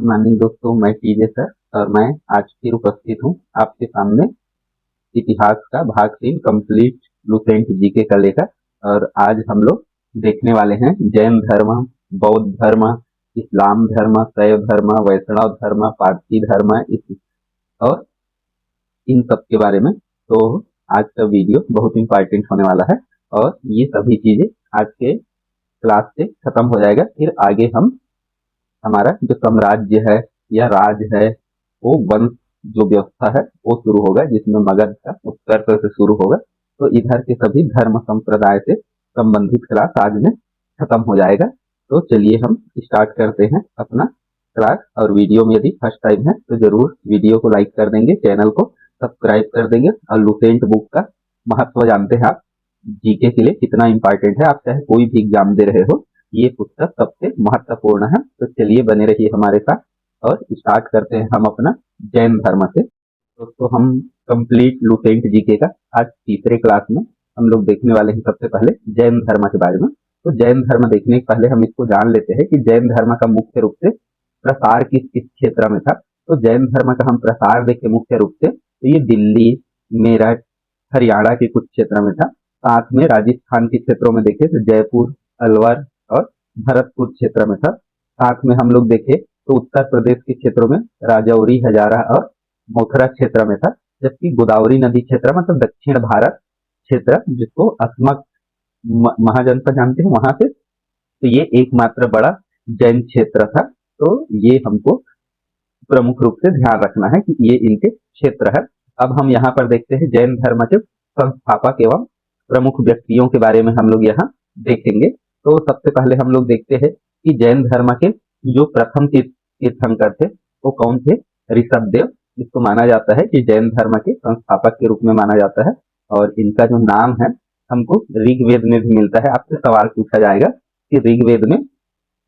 माननीय दोस्तों, मैं टीजे सर और मैं आज फिर उपस्थित हूँ आपके सामने इतिहास का भाग 3 कंप्लीट लुसेंट जीके का लेकर। और आज हम लोग देखने वाले हैं जैन धर्म, बौद्ध धर्म, इस्लाम धर्म, शैव धर्म, वैष्णव धर्म, पारसी धर्म और इन सब के बारे में। तो आज का वीडियो बहुत इंपॉर्टेंट होने वाला है और ये सभी चीजें आज के क्लास से खत्म हो जाएगा। फिर आगे हम हमारा जो साम्राज्य है या राज है, वो वंश जो व्यवस्था है वो शुरू होगा, जिसमें मगध का उत्कर्ष से शुरू होगा। तो इधर के सभी धर्म संप्रदाय से संबंधित क्लास आज में खत्म हो जाएगा। तो चलिए हम स्टार्ट करते हैं अपना क्लास। और वीडियो में यदि फर्स्ट टाइम है तो जरूर वीडियो को लाइक कर देंगे, चैनल को सब्सक्राइब कर देंगे। और लुसेंट बुक का महत्व जानते हैं आप, जीके के लिए कितना इंपॉर्टेंट है। आप चाहे कोई भी एग्जाम दे रहे हो, ये पुस्तक सबसे महत्वपूर्ण है। तो चलिए बने रहिए हमारे साथ और स्टार्ट करते हैं हम अपना जैन धर्म से। दोस्तों, हम कंप्लीट लुसेंट जीके का आज तीसरे क्लास में हम लोग देखने वाले हैं सबसे पहले जैन धर्म के बारे में। तो जैन धर्म देखने के पहले हम इसको जान लेते हैं कि जैन धर्म का मुख्य रूप से प्रसार किस किस क्षेत्र में था। तो जैन धर्म का हम प्रसार देखें मुख्य रूप से तो ये दिल्ली, मेरठ, हरियाणा के कुछ क्षेत्र में था। साथ में राजस्थान के क्षेत्रों में देखें तो जयपुर, अलवर और भरतपुर क्षेत्र में था। साथ में हम लोग देखें तो उत्तर प्रदेश के क्षेत्रों में राजौरी, हजारा और मथुरा क्षेत्र में था। जबकि गोदावरी नदी क्षेत्र मतलब दक्षिण भारत क्षेत्र, जिसको अस्मक महाजनपद जानते हैं, वहां से तो ये एकमात्र बड़ा जैन क्षेत्र था। तो ये हमको प्रमुख रूप से ध्यान रखना है कि ये इनके क्षेत्र है। अब हम यहाँ पर देखते हैं जैन धर्म के संस्थापक एवं प्रमुख व्यक्तियों के बारे में हम लोग यहाँ देखेंगे। तो सबसे पहले हम लोग देखते हैं कि जैन धर्म के जो प्रथम तीर्थंकर थे वो कौन थे। ऋषभदेव, इसको माना जाता है कि जैन धर्म के संस्थापक के रूप में माना जाता है। और इनका जो नाम है हमको ऋग्वेद में भी मिलता है। आपसे सवाल पूछा जाएगा कि ऋग्वेद में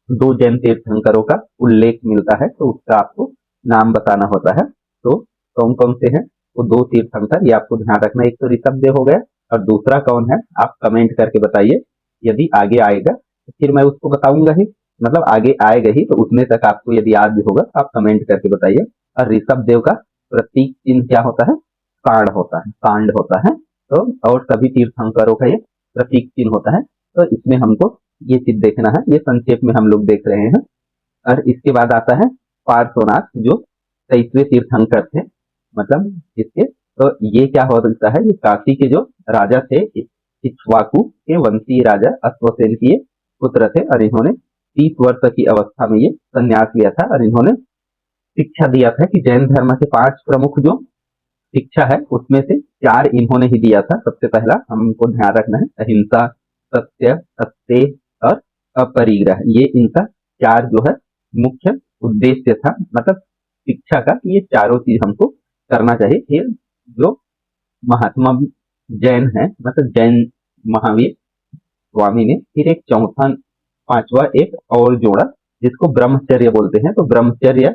2 जैन तीर्थंकरों का उल्लेख मिलता है, तो उसका आपको नाम बताना होता है। तो कौन कौन से हैं वो 2 तीर्थंकर, ये आपको ध्यान रखना। एक तो ऋषभदेव हो गया और दूसरा कौन है आप कमेंट करके बताइए। यदि आगे आएगा तो फिर मैं उसको बताऊंगा ही, मतलब आगे आएगा ही, तो उतने तक आपको यदि याद होगा आप कमेंट करके बताइए। और ऋषभदेव का प्रतीक चिन्ह क्या होता है? सांड होता है, सांड होता है। तो और सभी तीर्थंकरों का ये प्रतीक चिन्ह होता है। तो इसमें हमको ये चीज देखना है, ये संक्षेप में हम लोग देख रहे हैं। और इसके बाद आता है पार्श्वनाथ, जो 23वें तीर्थंकर थे, मतलब इसके। तो ये क्या होता है, ये काशी के जो राजा थे, इक्ष्वाकु के वंशीय राजा अश्वसेन के पुत्र थे। और इन्होंने 30 वर्ष की अवस्था में ये संन्यास लिया था। और इन्होंने शिक्षा दिया था कि जैन धर्म के 5 प्रमुख जो शिक्षा है उसमें से 4 इन्होंने ही दिया था। सबसे पहला हमको ध्यान रखना है अहिंसा, सत्य, अस्तेय और अपरिग्रह। ये इनका 4 जो है मुख्य उद्देश्य था, मतलब शिक्षा का। ये चारों चीज हमको करना चाहिए। फिर जो महात्मा जैन है, मतलब जैन महावीर स्वामी ने फिर एक चौथा 5वां एक और जोड़ा, जिसको ब्रह्मचर्य बोलते हैं। तो ब्रह्मचर्य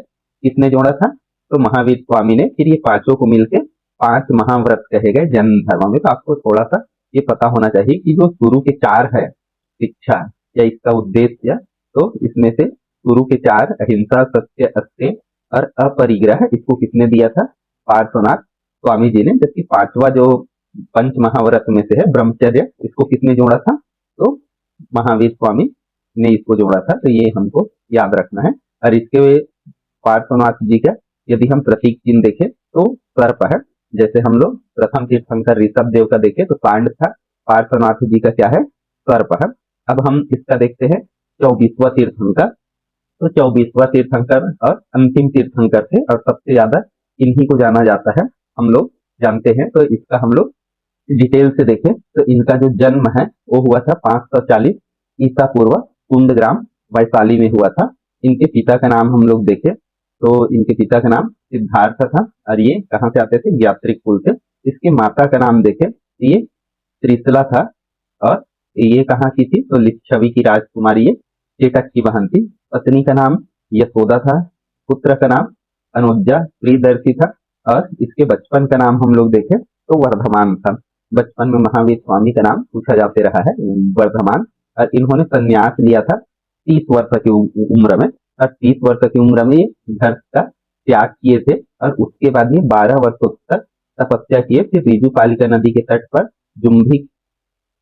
किसने जोड़ा था? तो महावीर स्वामी ने। फिर ये 5 को मिलकर 5 महाव्रत कहे गए जैन धर्म में। तो आपको थोड़ा सा ये पता होना चाहिए कि जो शुरू के 4 है शिक्षा या इसका उद्देश्य, तो इसमें से शुरू के 4 अहिंसा, सत्य, अस्तेय और अपरिग्रह, इसको किसने दिया था? पार्श्वनाथ स्वामी जी ने। जबकि 5वां जो पंच महाव्रत में से है ब्रह्मचर्य, इसको किसने जोड़ा था? तो महावीर स्वामी ने इसको जोड़ा था। तो ये हमको याद रखना है। और इसके पार्श्वनाथ जी का यदि हम प्रतीक चिन्ह देखें तो सर्प है। जैसे हम लोग प्रथम तीर्थंकर ऋषभदेव का देखें तो सांड था, पार्श्वनाथ जी का क्या है? सर्प है। अब हम इसका देखते हैं 24वां तीर्थंकर। तो 24वां तीर्थंकर और अंतिम तीर्थंकर थे और सबसे ज्यादा इन्हीं को जाना जाता है, हम लोग जानते हैं। तो इसका हम लोग डिटेल से देखें तो इनका जो जन्म है वो हुआ था 540 ईसा पूर्व कुंडग्राम वैशाली में हुआ था। इनके पिता का नाम हम लोग देखें तो इनके पिता का नाम सिद्धार्थ था और ये कहाँ से आते थे? यात्रिक कुल से। इसके माता का नाम देखें ये त्रिशला था और ये कहाँ की थी? तो लिच्छवी की राजकुमारी, ये चेटक की बहन थी। पत्नी का नाम यशोदा था, पुत्र का नाम अनुजा प्रियदर्शी था। और इसके बचपन का नाम हम लोग देखें तो वर्धमान था। बचपन में महावीर स्वामी का नाम पूछा जाते रहा है, वर्धमान। और इन्होंने संन्यास लिया था 30 वर्ष की उम्र में। और 30 वर्ष की उम्र में ये घर का त्याग किए थे और उसके बाद ये 12 वर्षों तक तपस्या किए। फिर ऋजुपालिका नदी के तट पर जुम्भी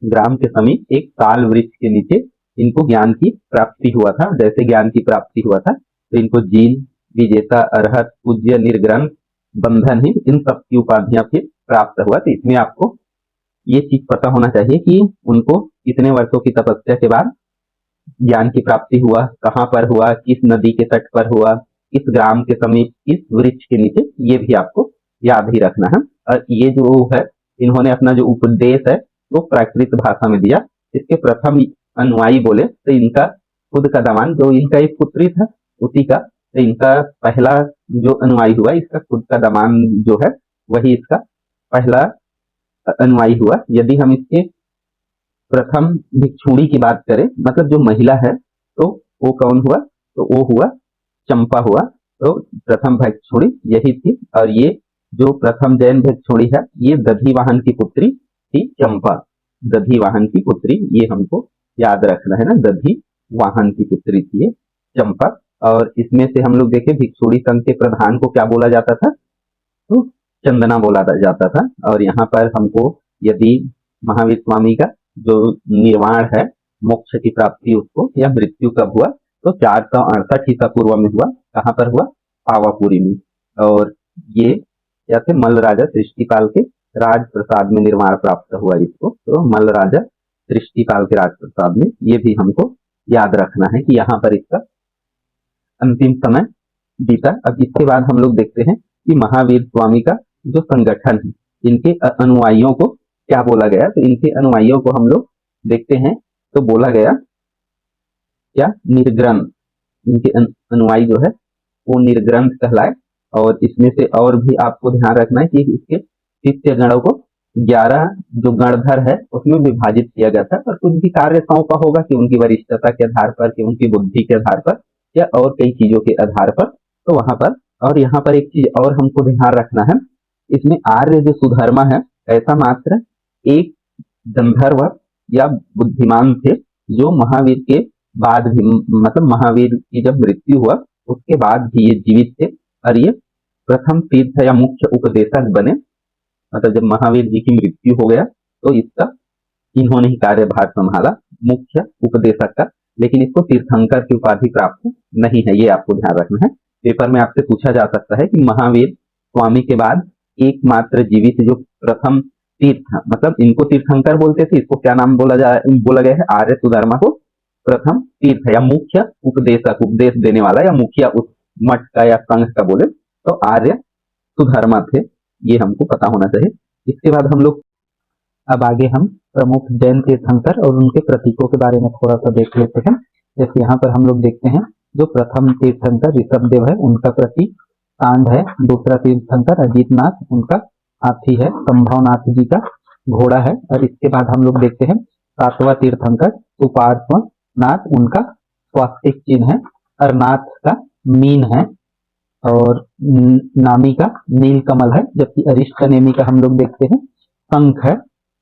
ग्राम के समीप एक ताल वृक्ष के नीचे इनको ज्ञान की प्राप्ति हुआ था। जैसे ज्ञान की प्राप्ति हुआ था तो इनको जीन, विजेता, अरहत, पूज्य, निर्ग्रंथ, बंधनहीन, इन सब की उपाधियां फिर प्राप्त हुआ। तो इसमें आपको ये चीज पता होना चाहिए कि उनको कितने वर्षों की तपस्या के बाद ज्ञान की प्राप्ति हुआ, कहाँ पर हुआ, किस नदी के तट पर हुआ, किस ग्राम के समीप, किस वृक्ष के नीचे, ये भी आपको याद ही रखना है। और ये जो है इन्होंने अपना जो उपदेश है वो प्राकृत भाषा में दिया। इसके प्रथम अनुयायी बोले तो इनका खुद का दामान, जो इनका एक पुत्री था उसी का, तो इनका पहला जो अनुयायी हुआ इसका खुद का दामान जो है वही इसका पहला अनुयायी हुआ। यदि हम इसके प्रथम भिक्षुणी की बात करें, मतलब जो महिला है, तो वो कौन हुआ, तो वो हुआ चंपा हुआ। तो प्रथम भिक्षुणी यही थी। और ये जो प्रथम जैन भिक्षुणी है ये दधिवाहन की पुत्री थी चंपा। दधिवाहन की पुत्री, ये हमको याद रखना है ना, दधिवाहन की पुत्री थी ये चंपा। और इसमें से हम लोग देखें भिक्षुणी संघ के प्रधान को क्या बोला जाता था, तो चंदना बोला जाता था। और यहाँ पर हमको यदि महावीर स्वामी का जो निर्वाण है, मोक्ष की प्राप्ति उसको या मृत्यु कब हुआ, तो 468 ईसा पूर्व में हुआ। कहाँ पर हुआ, पावापुरी में। और ये क्या थे, मल्ल राजा सृष्टिपाल के राज प्रसाद में निर्वाण प्राप्त हुआ इसको। तो मल्ल राजा सृष्टिपाल के राज प्रसाद में, ये भी हमको याद रखना है कि यहाँ पर इसका अंतिम समय बीता। अब इसके बाद हम लोग देखते हैं कि महावीर स्वामी का जो संगठन है, इनके अनुयायियों को क्या बोला गया। तो इनके अनुयायियों को हम लोग देखते हैं तो बोला गया क्या, निर्ग्रंथ। इनके अनुयायी जो है वो निर्ग्रंथ कहलाए। और इसमें से और भी आपको ध्यान रखना है कि इसके शिष्य गणों को 11 जो गणधर है उसमें विभाजित किया गया था। और कुछ भी कार्य सौंपा होगा कि उनकी वरिष्ठता के आधार पर, कि उनकी बुद्धि के आधार पर, या और कई चीजों के आधार पर। तो वहां पर, और यहाँ पर एक चीज और हमको ध्यान रखना है, इसमें आर्य जो सुधर्मा है, ऐसा मात्र एक गंधर्व या बुद्धिमान थे जो महावीर के बाद भी, मतलब महावीर की जब मृत्यु हुआ उसके बाद भी ये जीवित थे। और ये प्रथम तीर्थ या मुख्य उपदेशक बने। मतलब जब महावीर जी की मृत्यु हो गया तो इसका इन्होंने ही कार्यभार संभाला मुख्य उपदेशक का। लेकिन इसको तीर्थंकर की उपाधि प्राप्त नहीं है, ये आपको ध्यान रखना है। पेपर में आपसे पूछा जा सकता है कि महावीर स्वामी के बाद एकमात्र जीवित जो प्रथम तीर्थ, मतलब इनको तीर्थंकर बोलते थे, इसको क्या नाम बोला गया है, आर्य सुधर्मा को प्रथम तीर्थ या मुख्य उपदेशक, उपदेश देने वाला या मुखिया उस मठ का या संघ का बोले तो आर्य सुधर्मा थे। ये हमको पता होना चाहिए। इसके बाद हम लोग अब आगे हम प्रमुख जैन तीर्थंकर और उनके प्रतीकों के बारे में थोड़ा सा देख लेते हैं। जैसे यहाँ पर हम लोग देखते हैं जो प्रथम तीर्थंकर ऋषभदेव है, उनका प्रतीक सांड है। दूसरा तीर्थंकर अजीतनाथ, उनका हाथी है। संभवनाथ जी का घोड़ा है। और इसके बाद हम लोग देखते हैं सातवां तीर्थंकर सुपार्श्वनाथ, उनका स्वास्तिक चिन्ह है। अरनाथ का मीन है। और नामी का नील कमल है। जबकि अरिष्ट नेमी का हम लोग देखते हैं शंख है।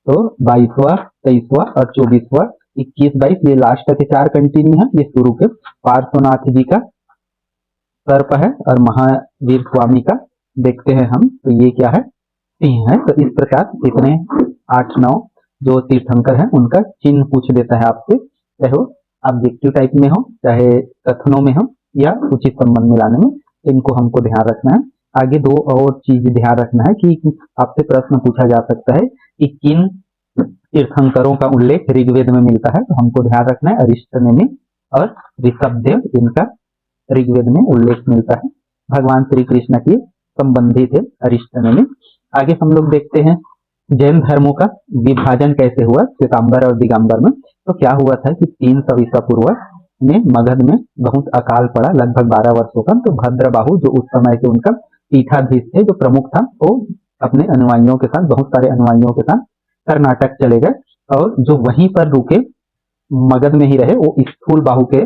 तो 22वां, 23वां और 24वां, 21, 22 ये लास्ट के 4 कंटिन्यू है। ये शुरू के पार्श्वनाथ जी का सर्प है। और महावीर स्वामी का देखते हैं हम, तो ये क्या है, सिंह है। तो इस प्रकार इतने 8-9 जो तीर्थंकर हैं उनका चिन्ह पूछ देता है आपसे, चाहे वो ऑब्जेक्टिव टाइप में हो, चाहे कथनों में हो, या उचित संबंध में लाने में, इनको हमको ध्यान रखना है। आगे 2 और चीज ध्यान रखना है कि आपसे प्रश्न पूछा जा सकता है कि किन तीर्थंकरों का उल्लेख ऋग्वेद में मिलता है। तो हमको ध्यान रखना है अरिष्ट नेमि और ऋषभदेव, इनका ऋग्वेद में उल्लेख मिलता है। भगवान श्री कृष्ण के संबंधी थे अरिष्ट नेमि। आगे हम लोग देखते हैं जैन धर्मों का विभाजन कैसे हुआ श्वेतांबर और दिगंबर में। तो क्या हुआ था कि 300 ईसा पूर्व में मगध में बहुत अकाल पड़ा, लगभग 12 वर्षों का। तो भद्रबाहु जो उस समय के उनका पीठाधीश थे, जो प्रमुख था, वो अपने अनुयायियों के साथ, बहुत सारे अनुयायियों के साथ कर्नाटक चले गए। और जो वहीं पर रुके, मगध में ही रहे, वो स्थूल बाहु के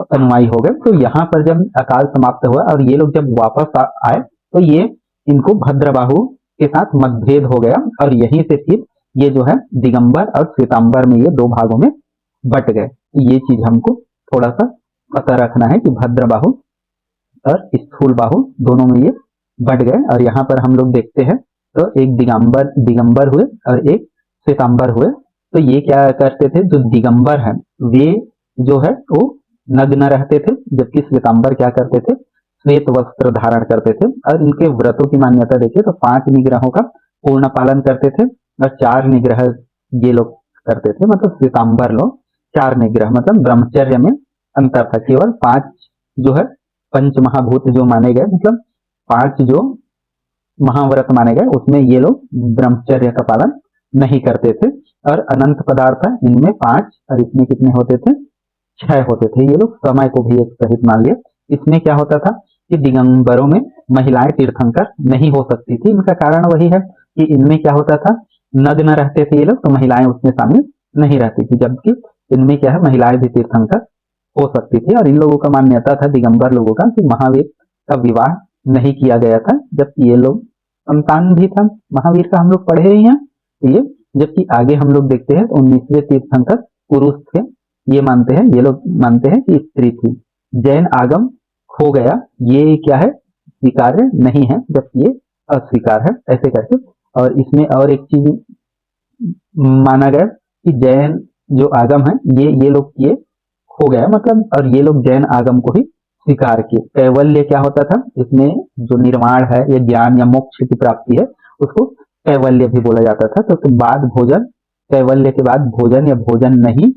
अनुयायी हो गए। तो यहाँ पर जब अकाल समाप्त हुआ और ये लोग जब वापस आए तो ये इनको भद्रबाहु के साथ मतभेद हो गया। और यहीं से फिर ये जो है दिगंबर और श्वेतांबर में ये 2 भागों में बट गए। ये चीज हमको थोड़ा सा पता रखना है कि भद्र बाहु और स्थूल बाहु दोनों में ये बढ़ गए। और यहाँ पर हम लोग देखते हैं तो एक दिगंबर हुए और एक श्वेतांबर हुए। तो ये क्या करते थे, जो दिगंबर है वे जो है वो नग्न रहते थे, जबकि श्वेतांबर क्या करते थे, श्वेत वस्त्र धारण करते थे। और इनके व्रतों की मान्यता देखिए तो 5 निग्रहों का पूर्ण पालन करते थे और 4 निग्रह ये लोग करते थे। मतलब श्वेतांबर लोग 4 निग्रह, मतलब ब्रह्मचर्य में अंतर था। केवल 5 जो है पंच महाभूत जो माने गए, मतलब 5 जो महाव्रत माने गए, उसमें ये लोग ब्रह्मचर्य का पालन नहीं करते थे। और अनंत पदार्थ इनमें 5 और इसमें कितने होते थे, 6 होते थे। ये लोग समय को भी एक सहित मान लिया। इसमें क्या होता था कि दिगंबरों में महिलाएं तीर्थंकर नहीं हो सकती थी। इनका कारण वही है कि इनमें क्या होता था, नग्न रहते थे ये लोग, तो महिलाएं उसमें शामिल नहीं रहती थी। जबकि इनमें क्या है, महिलाएं भी तीर्थंकर हो सकती थी। और इन लोगों का मान्यता था, दिगंबर लोगों का, कि महावीर का विवाह नहीं किया गया था, जबकि ये लोग संतान भी था महावीर का, हम लोग पढ़े ही हैं ये। जबकि आगे हम लोग देखते हैं तो 19वें तीर्थंकर पुरुष थे, ये मानते हैं, ये लोग मानते हैं कि स्त्री थी। जैन आगम खो गया, ये क्या है, स्वीकार्य नहीं है, जबकि ये अस्वीकार है, ऐसे करके। और इसमें और एक चीज माना गया कि जैन जो आगम है ये लोग किए हो गया, मतलब, और ये लोग जैन आगम को ही स्वीकार किए। कैवल्य क्या होता था, इसमें जो निर्वाण है, ये ज्ञान या मोक्ष की प्राप्ति है, उसको कैवल्य भी बोला जाता था। तो बाद भोजन, कैवल्य के बाद भोजन या भोजन नहीं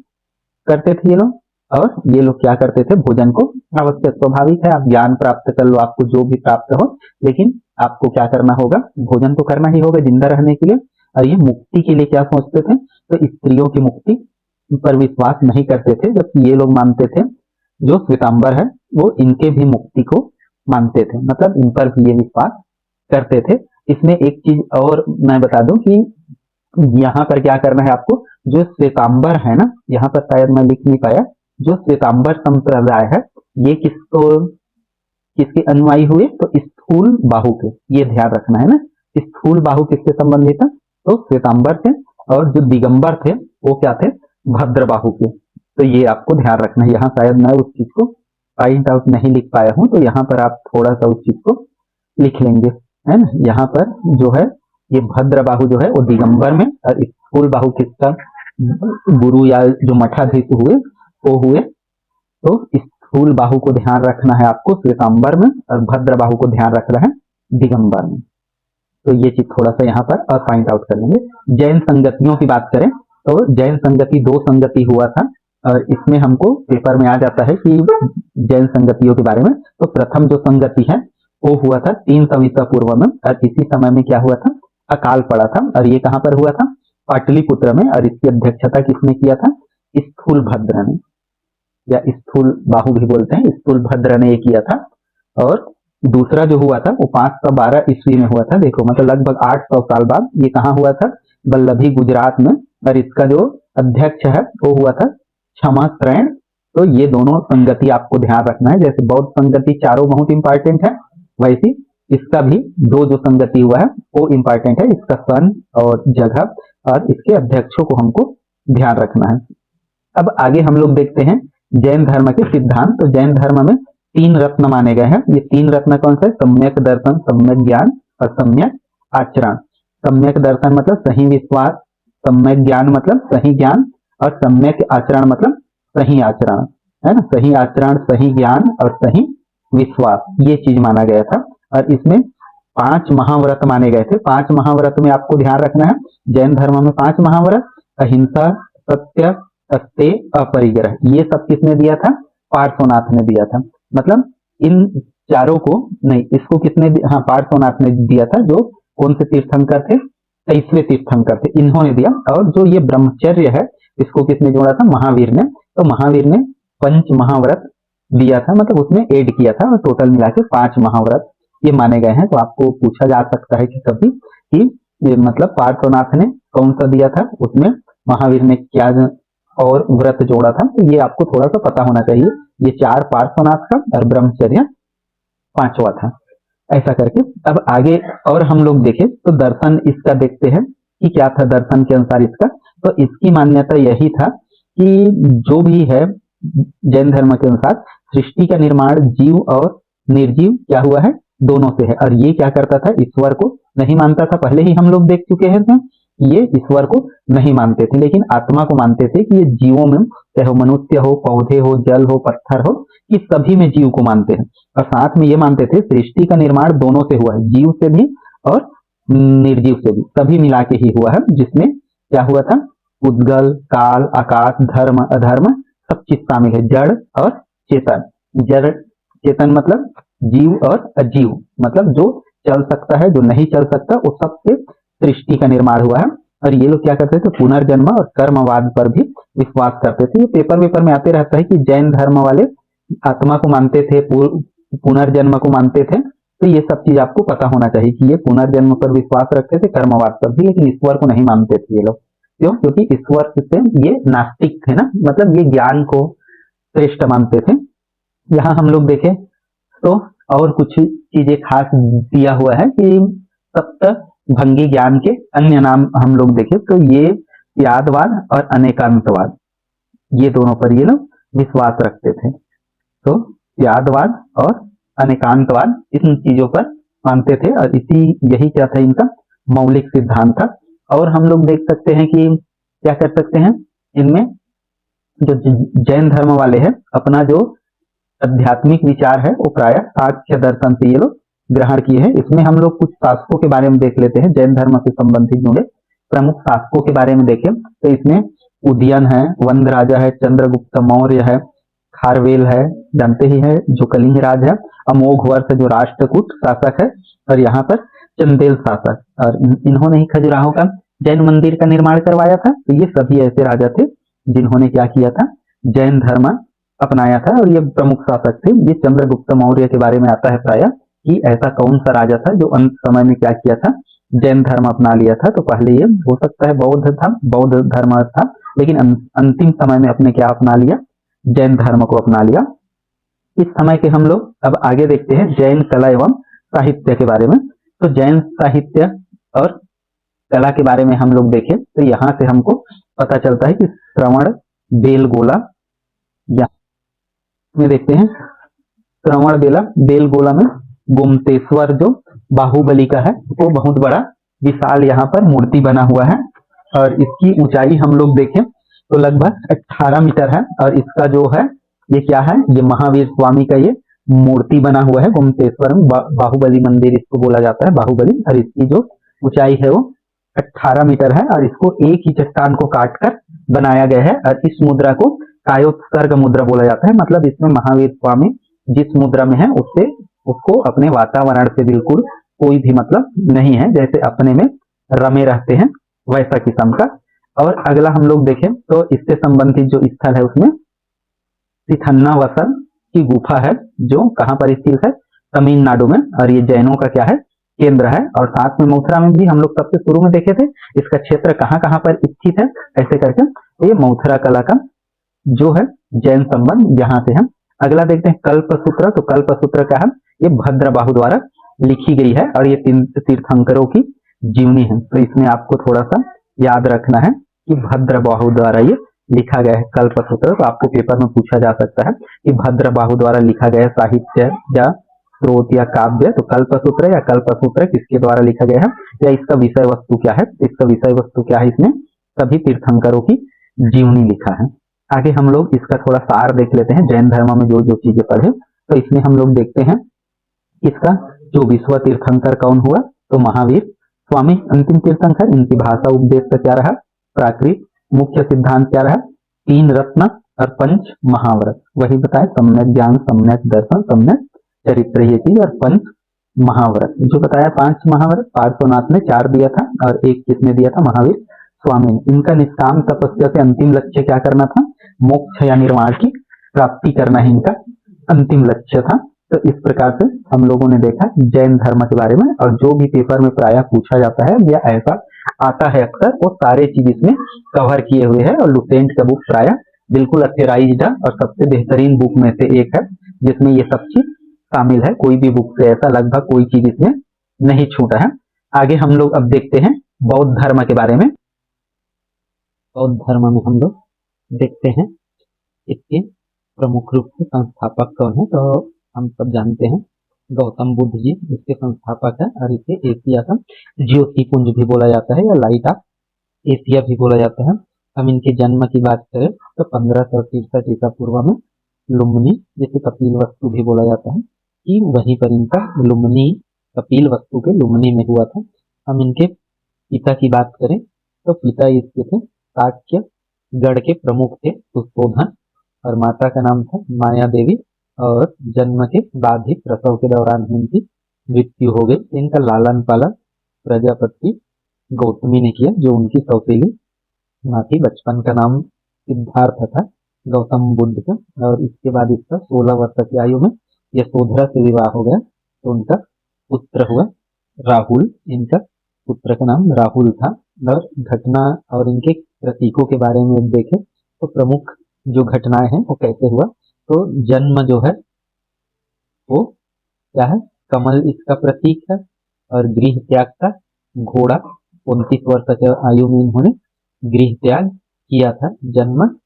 करते थे ये लोग। और ये लोग क्या करते थे, भोजन को आवश्यक, स्वाभाविक है, आप ज्ञान प्राप्त कर लो, आपको जो भी प्राप्त हो, लेकिन आपको क्या करना होगा, भोजन तो करना ही होगा जिंदा रहने के लिए। और ये मुक्ति के लिए क्या सोचते थे, तो स्त्रियों की मुक्ति पर विश्वास नहीं करते थे, जबकि ये लोग मानते थे, जो श्वेतांबर है वो इनके भी मुक्ति को मानते थे, मतलब इन पर भी ये विश्वास करते थे। इसमें एक चीज और मैं बता दूं कि यहाँ पर क्या करना है आपको, जो श्वेतांबर है ना, यहाँ पर शायद मैं लिख नहीं पाया, जो श्वेतांबर संप्रदाय है ये किसके अनुयायी हुए, तो स्थूल बाहु के, ये ध्यान रखना है ना। स्थूल बाहु किससे संबंधित है, तो श्वेतांबर थे। और जो दिगंबर थे वो क्या थे, भद्र बाहु के। तो ये आपको ध्यान रखना है। यहाँ शायद मैं उस चीज को पॉइंट आउट नहीं लिख पाया हूँ, तो यहाँ पर आप थोड़ा सा उस चीज को लिख लेंगे, है ना। यहाँ पर जो है ये भद्र बाहु जो है वो दिगंबर में, और स्थूल बाहु किसका गुरु या जो मठाधीश हुए वो हुए। तो स्थूल बाहु को ध्यान रखना है आपको श्वेतांबर में, और भद्र बाहु को ध्यान रखना है दिगंबर में। तो ये चीज थोड़ा सा यहाँ पर और पॉइंट आउट कर लेंगे। जैन संगतियों की बात करें तो जैन संगति 2 संगति हुआ था, और इसमें हमको पेपर में आ जाता है कि जैन संगतियों के बारे में। तो प्रथम जो संगति है वो हुआ था 300 ईसा पूर्व में, और इसी समय में क्या हुआ था, अकाल पड़ा था। और ये कहाँ पर हुआ था, पाटलिपुत्र में। और इसकी अध्यक्षता किसने किया था, स्थूल भद्र ने, या स्थूल बाहु भी बोलते हैं, स्थूल भद्र ने ये किया था। और दूसरा जो हुआ था वो 512 ईस्वी में हुआ था। देखो मतलब लगभग 800 साल बाद ये कहाँ हुआ था, वल्लभी गुजरात में। और इसका जो अध्यक्ष है वो हुआ था क्षमाश्रयण। तो ये दोनों संगति आपको ध्यान रखना है। जैसे बौद्ध संगति चारों बहुत इंपॉर्टेंट है, वैसी इसका भी 2 जो संगति हुआ है वो इंपॉर्टेंट है। इसका सन और जगह और इसके अध्यक्षों को हमको ध्यान रखना है। अब आगे हम लोग देखते हैं जैन धर्म के सिद्धांत। तो जैन धर्म में 3 रत्न माने गए हैं। ये 3 रत्न कौन से, सम्यक दर्शन, सम्यक ज्ञान और सम्यक आचरण। सम्यक दर्शन मतलब सही विश्वास, सम्यक ज्ञान मतलब सही ज्ञान, और सम्यक आचरण मतलब सही आचरण, है ना। सही आचरण, सही ज्ञान और सही विश्वास, ये चीज माना गया था। और इसमें 5 महाव्रत माने गए थे। 5 महाव्रत में आपको ध्यान रखना है, जैन धर्म में 5 महाव्रत, अहिंसा, सत्य, अस्तेय, अपरिग्रह, ये सब किसने दिया था, पार्श्वनाथ ने दिया था। मतलब इन चारों को नहीं, इसको किसने, हाँ पार्श्वनाथ ने दिया था, जो कौन से तीर्थंकर थे, 23वें तीर्थंकर थे, इन्होंने दिया। और जो ये ब्रह्मचर्य है इसको किसने जोड़ा था, महावीर ने। तो महावीर ने 5 महाव्रत दिया था, मतलब उसमें ऐड किया था, और टोटल मिला के 5 महाव्रत ये माने गए हैं। तो आपको पूछा जा सकता है कि कभी कि मतलब पार्श्वनाथ ने कौन सा दिया था, उसमें महावीर ने क्या और व्रत जोड़ा था। तो ये आपको थोड़ा सा पता होना चाहिए। ये 4 पार्श्वनाथ का और ब्रह्मचर्य 5वां था, ऐसा करके। अब आगे और हम लोग देखें तो दर्शन इसका देखते हैं कि क्या था दर्शन के अनुसार इसका। तो इसकी मान्यता यही था कि जो भी है जैन धर्म के अनुसार सृष्टि का निर्माण जीव और निर्जीव क्या हुआ है, दोनों से है। और ये क्या करता था, ईश्वर को नहीं मानता था। पहले ही हम लोग देख चुके हैं तो ये ईश्वर को नहीं मानते थे, लेकिन आत्मा को मानते थे कि ये जीवों में, चाहे मनुष्य हो, पौधे हो, जल हो, पत्थर हो, कि सभी में जीव को मानते हैं। और साथ में ये मानते थे सृष्टि का निर्माण दोनों से हुआ है, जीव से भी और निर्जीव से भी, सभी मिला के ही हुआ है। जिसमें क्या हुआ था, उद्गल, काल, आकाश, धर्म, अधर्म सब चीज शामिल है। जड़ और चेतन। जड़ चेतन मतलब जीव और अजीव, मतलब जो चल सकता है, जो नहीं चल सकता, वो सबसे सृष्टि का निर्माण हुआ है। और ये लोग क्या करते थे, पुनर्जन्म और कर्मवाद पर भी विश्वास करते थे। ये पेपर में आते रहता है कि जैन धर्म वाले आत्मा को मानते थे, पुनर्जन्म को मानते थे। तो ये सब चीज आपको पता होना चाहिए कि ये पुनर्जन्म पर विश्वास रखते थे, कर्मवाद पर भी, लेकिन ईश्वर को नहीं मानते थे ये लोग। क्यों? क्योंकि ईश्वर से ये नास्तिक थे ना, मतलब ये ज्ञान को श्रेष्ठ मानते थे। यहाँ हम लोग देखें तो और कुछ चीजें खास दिया हुआ है कि सप्त भंगी ज्ञान के अन्य नाम हम लोग देखें तो ये यादवाद और अनेकांतवाद, ये दोनों पर ये लोग विश्वास रखते थे। तो यादवाद और अनेकांतवाद इन चीजों पर मानते थे, और यही क्या था, इनका मौलिक सिद्धांत था। और हम लोग देख सकते हैं कि क्या कर सकते हैं, इनमें जो जैन धर्म वाले हैं, अपना जो आध्यात्मिक विचार है वो प्राय सांख्य दर्शन से ये लोग ग्रहण किए हैं। इसमें हम लोग कुछ शासकों के बारे में देख लेते हैं, जैन धर्म से संबंधित जुड़े प्रमुख शासकों के बारे में देखें तो इसमें उदयन है, वंद राजा है, चंद्रगुप्त मौर्य है, खारवेल है, जानते ही है जो कलिंग राज है, अमोघ वर्ष जो राष्ट्रकूट शासक है, और यहाँ पर चंदेल शासक। और इन्होंने ही खजुराहो का जैन मंदिर का निर्माण करवाया था। तो ये सभी ऐसे राजा थे जिन्होंने क्या किया था, जैन धर्म अपनाया था, और ये प्रमुख शासक थे। ये चंद्रगुप्त मौर्य के बारे में आता है प्राय कि ऐसा कौन सा राजा था जो अंत समय में क्या किया था, जैन धर्म अपना लिया था। तो पहले ये हो सकता है बौद्ध था, बौद्ध धर्म था, लेकिन अंतिम समय में अपने क्या अपना लिया, जैन धर्म को अपना लिया। इस समय के हम लोग अब आगे देखते हैं जैन कला एवं साहित्य के बारे में। तो जैन साहित्य और कला के बारे में हम लोग देखें तो यहाँ से हमको पता चलता है कि श्रवण बेलगोला, में देखते हैं श्रवण बेलगोला में गोमतेश्वर जो बाहुबली का है, वो बहुत बड़ा विशाल यहाँ पर मूर्ति बना हुआ है, और इसकी ऊंचाई हम लोग देखें तो लगभग 18 मीटर है। और इसका जो है ये क्या है, ये महावीर स्वामी का ये मूर्ति बना हुआ है गोमतेश्वर में, बाहुबली मंदिर इसको बोला जाता है, बाहुबली। और इसकी जो ऊंचाई है वो 18 मीटर है, और इसको एक ही चट्टान को काटकर बनाया गया है। और इस मुद्रा को कायोत्सर्ग मुद्रा बोला जाता है, मतलब इसमें महावीर स्वामी जिस मुद्रा में है उसको अपने वातावरण से बिल्कुल कोई भी मतलब नहीं है, जैसे अपने में रमे रहते हैं वैसा किस्म का। और अगला हम लोग देखें तो इससे संबंधित जो स्थल है उसमें सिथन्नावसन की गुफा है, जो कहाँ पर स्थित है, तमिलनाडु में, और ये जैनों का क्या है, केंद्र है। और साथ में मथुरा में भी हम लोग सबसे शुरू में देखे थे, इसका क्षेत्र कहाँ कहाँ पर स्थित है ऐसे करके, ये मथुरा कला का जो है जैन संबंध यहाँ से है। अगला देखते हैं कल्पसूत्र। तो कल्पसूत्र क्या है, ये भद्रबाहु द्वारा लिखी गई है, और ये तीर्थंकरों की जीवनी है। तो इसमें आपको थोड़ा सा याद रखना है कि भद्रबाहु द्वारा ये लिखा गया है कल्पसूत्र। तो आपको पेपर में पूछा जा सकता है कि भद्रबाहु द्वारा लिखा गया साहित्य या स्रोत या काव्य, तो कल्पसूत्र या कल्पसूत्र किसके द्वारा लिखा गया है, या इसका विषय वस्तु क्या है। इसका विषय वस्तु क्या है, इसमें सभी तीर्थंकरों की जीवनी लिखा है। आगे हम लोग इसका थोड़ा सार देख लेते हैं, जैन धर्म में जो जो चीजें पढ़े। तो इसमें हम लोग देखते हैं इसका जो विश्व तीर्थंकर कौन हुआ, तो महावीर स्वामी अंतिम तीर्थंकर। इनकी भाषा उपदेश का क्या रहा, प्राकृत। मुख्य सिद्धांत क्या रहा, 3 रत्न और 5 महाव्रत, वही बताए, सम्यक ज्ञान, सम्यक दर्शन, सम्यक चरित्र, ये चीज। और 5 महाव्रत जो बताया, 5 महाव्रत पार्श्वनाथ ने 4 दिया था, और 1 किसने दिया था, महावीर स्वामी। इनका निष्काम तपस्या से अंतिम लक्ष्य क्या करना था, मोक्ष या निर्वाण की प्राप्ति करना ही इनका अंतिम लक्ष्य था। तो इस प्रकार से हम लोगों ने देखा जैन धर्म के बारे में। और जो भी पेपर में प्रायः पूछा जाता है या ऐसा आता है अक्सर, वो सारे चीज इसमें कवर किए हुए हैं। और लुसेंट का बुक प्रायः बिल्कुल अथेराइज्ड है और सबसे बेहतरीन बुक में से एक है, जिसमें ये सब चीज शामिल है। कोई भी बुक से ऐसा लगभग कोई चीज इसमें नहीं छूटा है। आगे हम लोग अब देखते हैं बौद्ध धर्म के बारे में। बौद्ध धर्म में हम लोग देखते हैं इसके प्रमुख रूप से संस्थापक कौन है? तो हम सब जानते हैं गौतम बुद्ध जी इसके संस्थापक है और इसे एशिया का ज्योति पुंज भी बोला जाता है या लाइट ऑफ एशिया भी बोला जाता है। हम इनके जन्म की बात करें तो 1563 ईसा पूर्व में लुम्बिनी, जिसे कपिल वस्तु भी बोला जाता है, कि वहीं पर इनका लुम्बिनी कपिल वस्तु के लुम्बिनी में हुआ था। हम इनके पिता की बात करें तो पिता इसके थे शाक्य गढ़ के प्रमुख थे सुशोधन, और माता का नाम था माया देवी, और जन्म के बाद ही प्रसव के दौरान ही इनकी मृत्यु हो गई। इनका लालन पालन प्रजापति गौतमी ने किया, जो उनकी सौतेली माँ थी। बचपन का नाम सिद्धार्थ था गौतम बुद्ध का, और इसके बाद इसका 16 वर्ष की आयु में यशोधरा से विवाह हो गया, तो उनका पुत्र हुआ राहुल। इनका पुत्र का नाम राहुल था। और घटना और इनके प्रतीकों के बारे में देखें तो प्रमुख जो घटनाएं हैं वो कैसे हुआ, तो जन्म जो है वो क्या है, कमल इसका प्रतीक है, और गृह त्याग का घोड़ा 29 वर्ष की आयु में इन्होंने गृह त्याग किया था। जन्म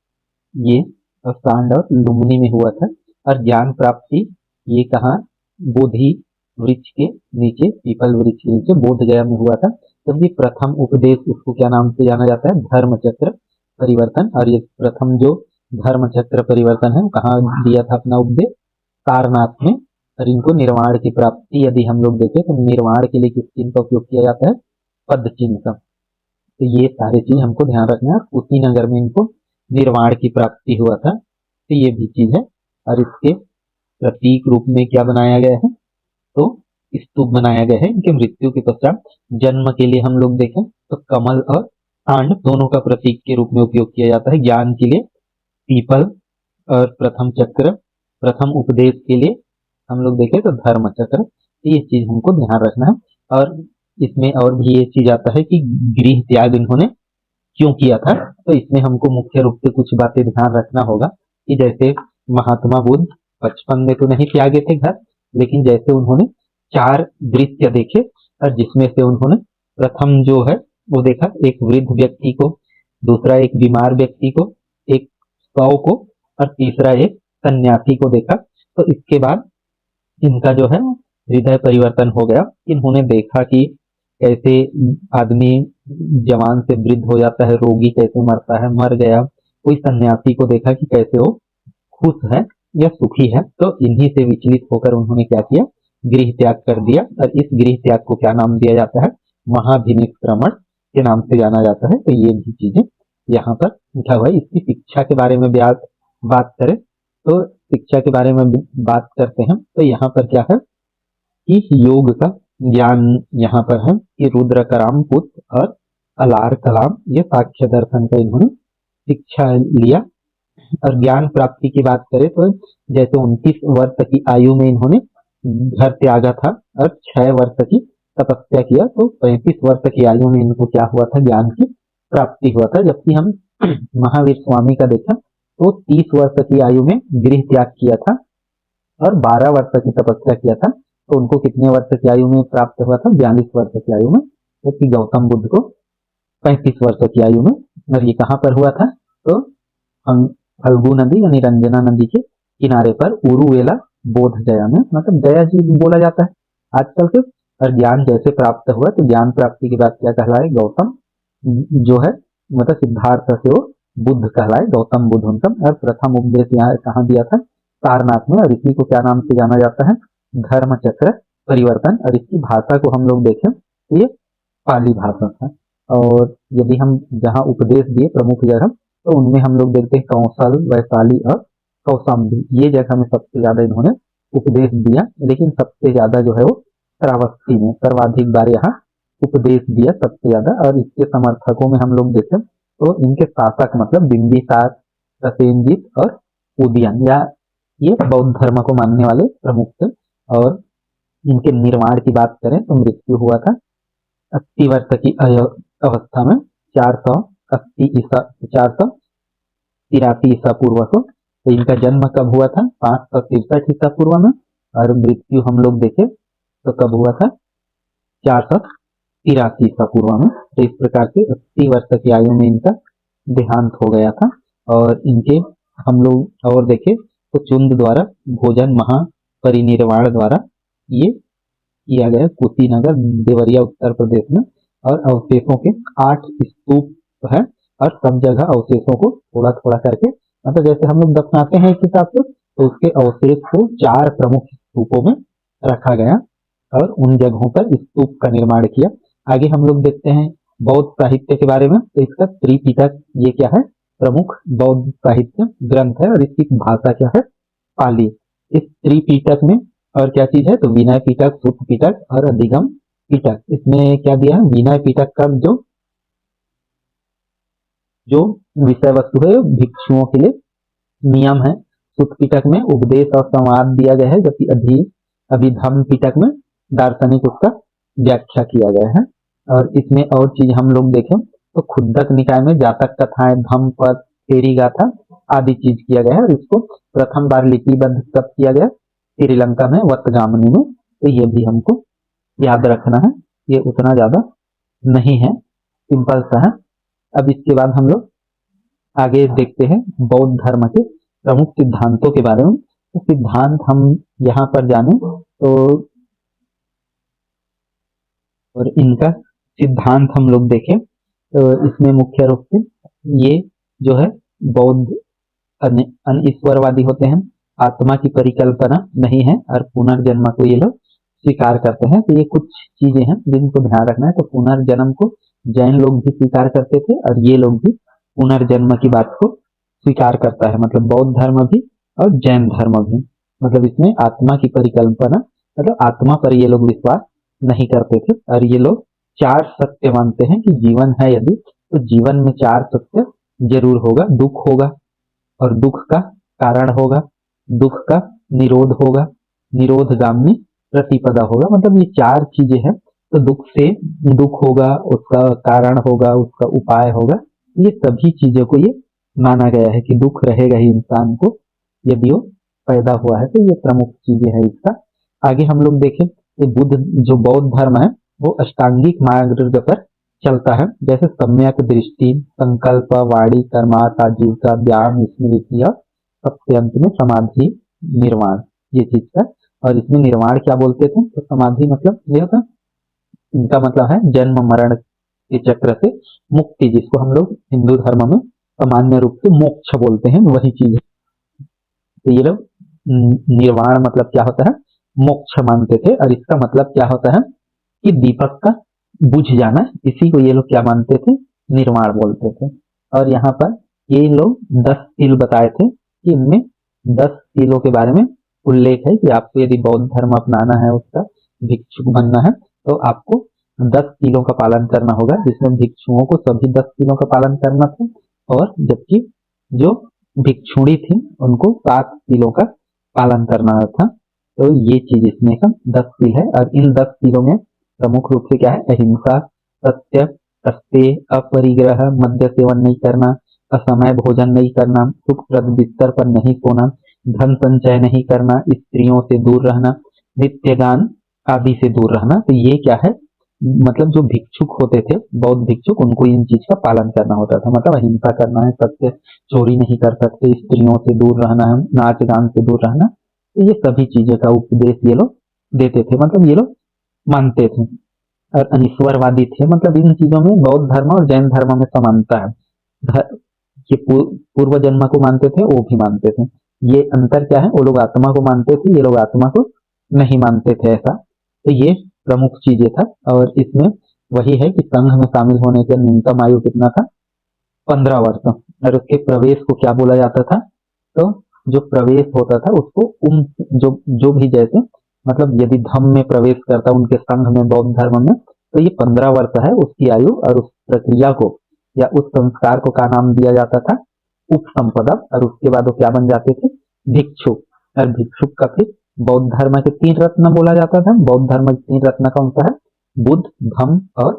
ये सांड और लुम्बिनी में हुआ था। और ज्ञान प्राप्ति ये कहाँ, बोधि वृक्ष के नीचे, पीपल वृक्ष के नीचे बोध गया में हुआ था। जबकि प्रथम उपदेश उसको क्या नाम से जाना जाता है, धर्म चक्र परिवर्तन। और ये प्रथम जो धर्म चक्र परिवर्तन है कहाँ दिया था अपना उपदेश, सारनाथ में। और इनको निर्वाण की प्राप्ति यदि हम लोग देखें तो निर्वाण के लिए किस चिन्ह का उपयोग किया जाता है, पद चिन्ह का। तो ये सारे चीज हमको ध्यान रखना है। कुशीनगर में इनको निर्वाण की प्राप्ति हुआ था, तो ये भी चीज है। और इसके प्रतीक रूप में क्या बनाया गया है, तो स्तूप बनाया गया है। इनके मृत्यु के पश्चात जन्म के लिए हम लोग देखें तो कमल और सांड दोनों का प्रतीक के रूप में उपयोग किया जाता है। ज्ञान के लिए पीपल, और प्रथम चक्र, प्रथम उपदेश के लिए हम लोग देखें तो धर्म चक्र। ये चीज हमको ध्यान रखना है। और इसमें और भी ये चीज आता है कि गृह त्याग इन्होंने क्यों किया था, तो इसमें हमको मुख्य रूप से कुछ बातें ध्यान रखना होगा कि जैसे महात्मा बुद्ध बचपन में तो नहीं त्यागे थे घर, लेकिन जैसे उन्होंने 4 दृश्य देखे, और जिसमें से उन्होंने प्रथम जो है वो देखा एक वृद्ध व्यक्ति को, दूसरा एक बीमार व्यक्ति को, एक सौ को, और तीसरा एक सन्यासी को देखा। तो इसके बाद इनका जो है हृदय परिवर्तन हो गया। इन्होंने देखा कि कैसे आदमी जवान से वृद्ध हो जाता है, रोगी कैसे मरता है, मर गया। कोई सन्यासी को देखा कि कैसे वो खुश है या सुखी है। तो इन्हीं से विचलित होकर उन्होंने क्या किया, गृह त्याग कर दिया। और इस गृह त्याग को क्या नाम दिया जाता है, महाभिनिष्क्रमण के नाम से जाना जाता है। तो ये भी चीजें यहाँ पर लिखा हुआ है। इसकी शिक्षा के बारे में बात करें तो शिक्षा के बारे में बात करते हैं तो यहाँ पर क्या है कि योग का ज्ञान यहाँ पर है कि रुद्र कराम पुत्र और अलार कलाम ये साक्ष्य दर्शन का इन्होंने शिक्षा लिया। और ज्ञान प्राप्ति की बात करें तो जैसे 29 वर्ष की आयु में इन्होंने घर त्यागा था और 6 वर्ष की तपस्या किया, तो 35 वर्ष की आयु में इनको क्या हुआ था, ज्ञान की प्राप्ति हुआ था। जबकि हम महावीर स्वामी का देखा तो 30 वर्ष की आयु में गृह त्याग किया था और 12 वर्ष की तपस्या किया था। तो उनको कितने वर्ष की आयु में प्राप्त हुआ था, 42 वर्ष की आयु में। जबकि गौतम बुद्ध को 35 वर्ष की आयु में। और ये कहाँ पर हुआ था, तो हम फल्गु नदी यानी रंजना नदी के किनारे पर उरुवेला बोध गया में, मतलब गया जी बोला जाता है आजकल के। और ज्ञान जैसे प्राप्त हुआ तो ज्ञान प्राप्ति के बाद क्या कहलाए, गौतम जो है मतलब सिद्धार्थ से वो बुद्ध कहलाए, गौतम बुद्ध उनका। और प्रथम उपदेश यहाँ कहाँ दिया था, सारनाथ में। और इसी को क्या नाम से जाना जाता है, धर्म चक्र परिवर्तन। और इसकी भाषा को हम लोग देखें तो ये पाली भाषा था। और यदि हम जहाँ उपदेश दिए प्रमुख जगह तो उनमें हम लोग देखते हैं कौशल, वैशाली और कौशाम्बी, ये जगह में सबसे ज्यादा इन्होंने उपदेश दिया। लेकिन सबसे ज्यादा जो है वो श्रावस्ती में सर्वाधिक बार यहाँ उपदेश दिया सबसे ज्यादा। और इसके समर्थकों में हम लोग देखें तो इनके शासक मतलब बिंबिसार, प्रसेनजीत और उदयन, या ये बौद्ध धर्म को मानने वाले प्रमुख थे। और इनके निर्माण की बात करें तो मृत्यु हुआ था 80 वर्ष की अवस्था में 483 ईसा पूर्व को। तो इनका जन्म कब हुआ था, 563 ईसा पूर्व में। और मृत्यु हम लोग देखें तो कब हुआ था, 483 ईसा पूर्व में। तो इस प्रकार से 80 वर्ष की आयु में इनका देहांत हो गया था। और इनके हम लोग और देखें तो चुंद द्वारा भोजन महापरिनिर्वाण द्वारा ये किया गया कुशीनगर देवरिया उत्तर प्रदेश में। और अवशेषों के 8 स्तूप है और सब जगह अवशेषों को थोड़ा थोड़ा करके मतलब जैसे हम लोग दफनाते हैं एक हिसाब से, तो उसके अवशेष को 4 प्रमुख स्तूपों में रखा गया और उन जगहों पर स्तूप का निर्माण किया। आगे हम लोग देखते हैं बौद्ध साहित्य के बारे में। तो इसका त्रिपिटक ये क्या है, प्रमुख बौद्ध साहित्य ग्रंथ है और इसकी भाषा क्या है, पाली। इस त्रिपिटक में और क्या चीज है, तो विनय पिटक, सूत पिटक और अधिगम पिटक। इसमें क्या दिया है, विनय पिटक का जो विषय वस्तु है भिक्षुओं के लिए नियम है। सूत पिटक में उपदेश और संवाद दिया गया है, जबकि अभिधम्म पिटक में दार्शनिक उसका व्याख्या किया गया है। और इसमें और चीज हम लोग देखें तो खुद्दक निकाय में जातक कथाएं, धम्मपद, तेरी गाथा आदि चीज किया गया है। और इसको प्रथम बार लिपिबद्ध कब किया गया, श्रीलंका में वतगामनी में। तो ये भी हमको याद रखना है, ये उतना ज्यादा नहीं है, सिंपल सा है। अब इसके बाद हम लोग आगे देखते हैं बौद्ध धर्म के प्रमुख सिद्धांतों के बारे में। तो सिद्धांत हम यहाँ पर जाने तो और इनका सिद्धांत हम लोग देखें तो इसमें मुख्य रूप से ये जो है बौद्ध अनिश्वरवादी होते हैं, आत्मा की परिकल्पना नहीं है और पुनर्जन्म को ये लोग स्वीकार करते हैं। तो ये कुछ चीजें हैं जिनको ध्यान रखना है। तो पुनर्जन्म को जैन लोग भी स्वीकार करते थे और ये लोग भी पुनर्जन्म की बात को स्वीकार करता है, मतलब बौद्ध धर्म भी और जैन धर्म भी। मतलब इसमें आत्मा की परिकल्पना मतलब आत्मा पर ये लोग विश्वास नहीं करते थे। और ये लोग 4 सत्य मानते हैं कि जीवन है यदि तो जीवन में 4 सत्य जरूर होगा, दुख होगा और दुख का कारण होगा, दुख का निरोध होगा, निरोधगामी प्रतिपदा होगा। मतलब ये 4 चीजें हैं। तो दुख से दुख होगा, उसका कारण होगा, उसका उपाय होगा। ये सभी चीजों को ये माना गया है कि दुख रहेगा ही इंसान को यदि वो पैदा हुआ है। तो ये प्रमुख चीजें हैं इसका। आगे हम लोग देखें कि बुद्ध जो बौद्ध धर्म है वो अष्टांगिक मार्ग पर चलता है, जैसे सम्यक दृष्टि, संकल्प, वाणी, कर्मार्थ, आजीविका, व्यायाम, स्मृति और सबसे अंत में समाधि निर्वाण, ये चीज का। और इसमें निर्वाण क्या बोलते थे, तो समाधि मतलब ये होता, इनका मतलब है जन्म मरण के चक्र से मुक्ति, जिसको हम लोग हिंदू धर्म में सामान्य रूप से मोक्ष बोलते हैं, वही चीज है। तो ये लोग निर्वाण मतलब क्या होता है, मोक्ष मानते थे। और इसका मतलब क्या होता है कि दीपक का बुझ जाना, इसी को ये लोग क्या मानते थे, निर्वाण बोलते थे। और यहाँ पर ये लोग 10 सील बताए थे कि इनमें 10 सीलों के बारे में उल्लेख है कि आपको यदि बौद्ध धर्म अपनाना है, उसका भिक्षुक बनना है, तो आपको 10 सीलों का पालन करना होगा, जिसमें भिक्षुओं को सभी 10 सीलों का पालन करना था और जबकि जो भिक्षुणी थी उनको 7 सीलों का पालन करना था। तो ये चीज इसमें का 10 सील है। और इन 10 सीलों में प्रमुख रूप से क्या है, अहिंसा, सत्य, अस्तेय, अपरिग्रह, मद्य सेवन नहीं करना, असमय भोजन नहीं करना, सुखप्रद बिस्तर पर नहीं सोना, धन संचय नहीं करना, स्त्रियों से दूर रहना, नित्यदान आदि से दूर रहना। तो ये क्या है, मतलब जो भिक्षुक होते थे बौद्ध भिक्षुक, उनको इन चीज का पालन करना होता था। मतलब अहिंसा करना है, सत्य, चोरी नहीं कर सकते, स्त्रियों से दूर रहना है, नाच गान से दूर रहना। तो ये सभी चीजों का उपदेश ये लोग देते थे, मतलब ये लोग मानते थे। और अनिश्वरवादी थे, मतलब इन चीजों में बौद्ध धर्म और जैन धर्म में समानता है। ये पूर्व जन्म को मानते थे, वो भी मानते थे। ये अंतर क्या है, वो लोग आत्मा को मानते थे, ये लोग आत्मा को नहीं मानते थे, ऐसा। तो ये प्रमुख चीजें था। और इसमें वही है कि संघ में शामिल होने की न्यूनतम आयु कितना था, 15 वर्ष। और उसके प्रवेश को क्या बोला जाता था, तो जो प्रवेश होता था उसको जो भी जैसे मतलब यदि धम्म में प्रवेश करता उनके संघ में बौद्ध धर्म में, तो ये 15 वर्ष है उसकी आयु। और उस प्रक्रिया को या उस संस्कार को क्या नाम दिया जाता था, उपसंपदा। और उसके बाद वो क्या बन जाते थे, भिक्षुक। और भिक्षुक का फिर बौद्ध धर्म के 3 रत्न बोला जाता था। बौद्ध धर्म के 3 रत्न कौन सा है, बुद्ध, धम्म और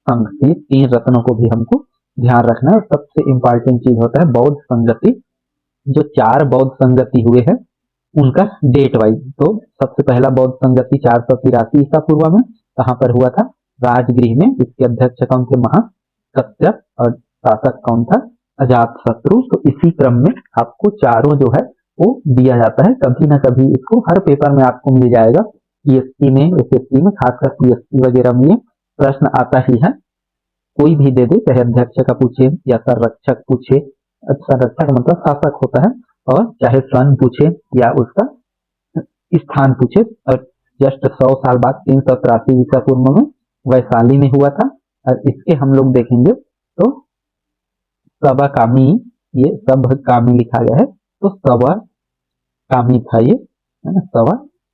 संघ। ये 3 रत्नों को भी हमको ध्यान रखना है। सबसे इंपॉर्टेंट चीज होता है बौद्ध संगति। जो 4 बौद्ध संगति हुए हैं उनका डेट वाइज, तो सबसे पहला बौद्ध संगति 483 ईसा पूर्व में कहाँ पर हुआ था, राजगृह में। इसके अध्यक्ष कौन थे, महासत्य। और शासक कौन था, अजात शत्रु। तो इसी क्रम में आपको चारों जो है वो दिया जाता है। कभी ना कभी इसको हर पेपर में आपको मिल जाएगा, पीएससी में, एसएससी में, खासकर पीएससी वगैरह में ये प्रश्न आता ही है। कोई भी दे दे, चाहे अध्यक्ष का पूछे या संरक्षक पूछे, संरक्षक मतलब शासक होता है, और चाहे सन पूछे या उसका स्थान पूछे। और जस्ट 100 साल बाद 383 ईसा पूर्व में वैशाली में हुआ था। और इसके हम लोग देखेंगे तो सभा कामी, ये सब कामी लिखा गया है, तो सभा कामी था ये, है ना, सभा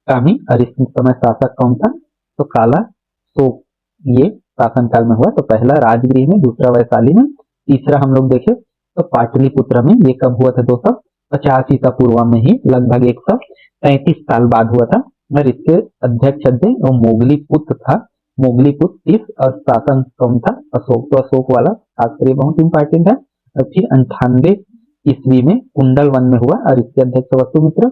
कामी। और इस समय शासक कौन था, तो काला शोक, ये शासनकाल में हुआ। तो पहला राजगृह में, दूसरा वैशाली में, तीसरा हम लोग देखे तो पाटलिपुत्र में। ये कब हुआ था, 250 ईसा पूर्व में ही, लगभग 133 साल बाद हुआ था। और इसके अध्यक्ष थे वो मोगलीपुत्र था, मोगलीपुत्र। इस और शासन कौन था, अशोक। तो अशोक वाला खासकर ये बहुत इंपॉर्टेंट है। और फिर 98 ईस्वी में कुंडल वन में हुआ, और इसके अध्यक्ष वसुमित्र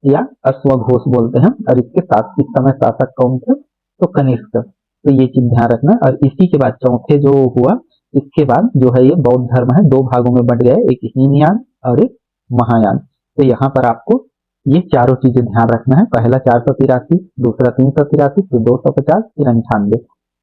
या अश्वघोष बोलते हैं। और इसके साथ इस समय शासक कौन थे, तो कनिष्क। तो ये चीज ध्यान रखना। और इसी के बाद चौथे जो हुआ, इसके बाद जो है ये बौद्ध धर्म है, दो भागों में बंट गए, एक हीनयान और एक महायान। तो यहाँ पर आपको ये चारों चीजें ध्यान रखना है। पहला 483, दूसरा 383, फिर 250, फिर 98।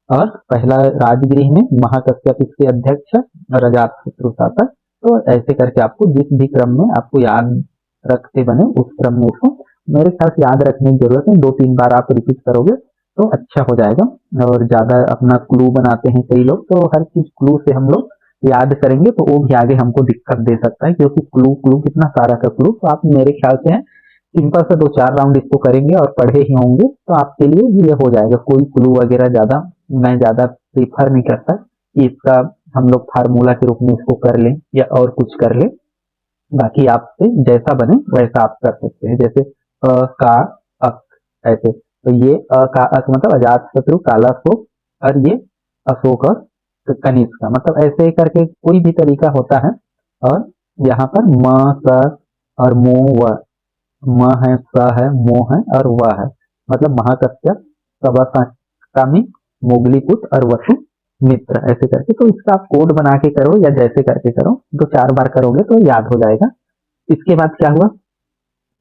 और पहला राजगृह में महाकश्यप इसके अध्यक्ष और अजातशत्रु शासक। तो ऐसे करके आपको जिस भी क्रम में आपको याद रखते बने, उस क्रम में उसको मेरे ख्याल से याद रखने की जरूरत है। 2-3 बार आप रिपीट करोगे तो अच्छा हो जाएगा। और ज्यादा अपना क्लू बनाते हैं कई लोग, तो हर चीज क्लू से हम लोग याद करेंगे तो वो भी आगे हमको दिक्कत दे सकता है, क्योंकि क्लू क्लू कितना सारा का क्लू। तो आप मेरे ख्याल से सिंपल से 2-4 राउंड इसको करेंगे और पढ़े ही होंगे तो आपके लिए ये हो जाएगा। कोई क्लू वगैरह ज्यादा मैं ज्यादा प्रीफर नहीं करता कि इसका हम लोग फार्मूला के रूप में इसको कर लें या और कुछ कर लें। बाकी आपसे जैसा बने वैसा आप कर सकते हैं। जैसे अ का अक, ऐसे। तो ये अ का अक मतलब अजातशत्रु, काला शोक, और ये अशोक और कनिष्क का, मतलब ऐसे करके कोई भी तरीका होता है। और यहाँ पर म, स और मो, व, म है, स है, मो है और व है, मतलब महाकश्यप, सभाकामी, मोगलीपुत्र और वसु मित्र, ऐसे करके। तो इसका आप कोड बना के करो या जैसे करके करो, 2-4 बार करोगे तो याद हो जाएगा। इसके बाद क्या हुआ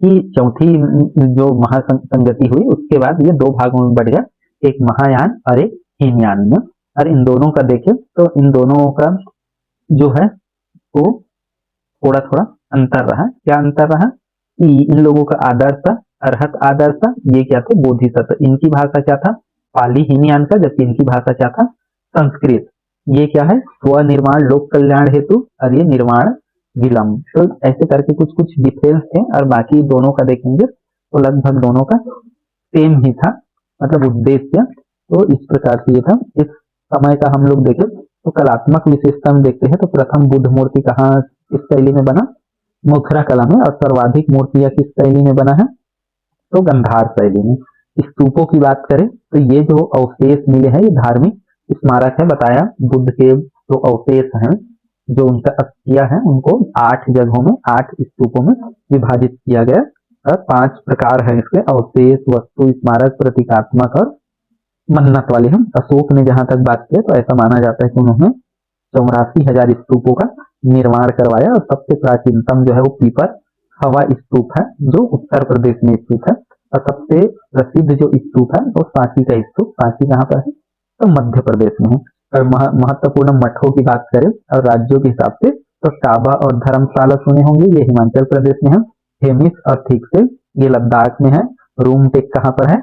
कि चौथी जो महासंगति हुई, उसके बाद ये दो भागों में बढ़ गया, एक महायान और एक हीनयान में। और इन दोनों का देखें तो इन दोनों का जो है वो थोड़ा थोड़ा अंतर रहा। क्या अंतर रहा कि इन लोगों का आदर्श, अरहत आदर्श, ये क्या थे, बोधिसत्व। इनकी भाषा क्या था, पाली हीनयान का, जबकि इनकी भाषा क्या था, संस्कृत। ये क्या है, स्वनिर्माण लोक कल्याण हेतु, और ये निर्माण विलंब। तो ऐसे करके कुछ कुछ डिफरेंस थे। और बाकी दोनों का देखेंगे तो लगभग दोनों का सेम ही था, मतलब उद्देश्य। तो इस प्रकार से ये था। इस समय का हम लोग देखें तो कलात्मक विशेषता में देखते हैं तो प्रथम बुद्ध मूर्ति कहाँ, किस शैली में बना, मथुरा कला में। और सर्वाधिक मूर्तियां किस शैली में बना है, तो गंधार शैली में। स्तूपों की बात करें तो ये जो अवशेष मिले हैं ये धार्मिक स्मारक है। बताया बुद्ध के जो अवशेष हैं, जो उनका अस्थियां है, उनको 8 जगहों में, 8 स्तूपों में विभाजित किया गया। और 5 प्रकार है इसके, अवशेष, वस्तु, स्मारक, प्रतीकात्मक और मन्नत वाले हैं। अशोक ने जहां तक बात की तो ऐसा माना जाता है कि उन्होंने 84,000 स्तूपों का निर्माण करवाया। और सबसे प्राचीनतम जो है वो पीपर हवा स्तूप है, जो उत्तर प्रदेश में स्थित है। और सबसे प्रसिद्ध जो स्तूप है वो सांची का स्तूप। सांची कहाँ पर है, तो मध्य प्रदेश में है। और महत्वपूर्ण मठों की बात करें और राज्यों के हिसाब से तो टाबा और धर्मशाला सुने होंगे, ये हिमाचल प्रदेश में है। हेमिस और थिकसे ये लद्दाख में है। रूमटेक कहाँ पर है,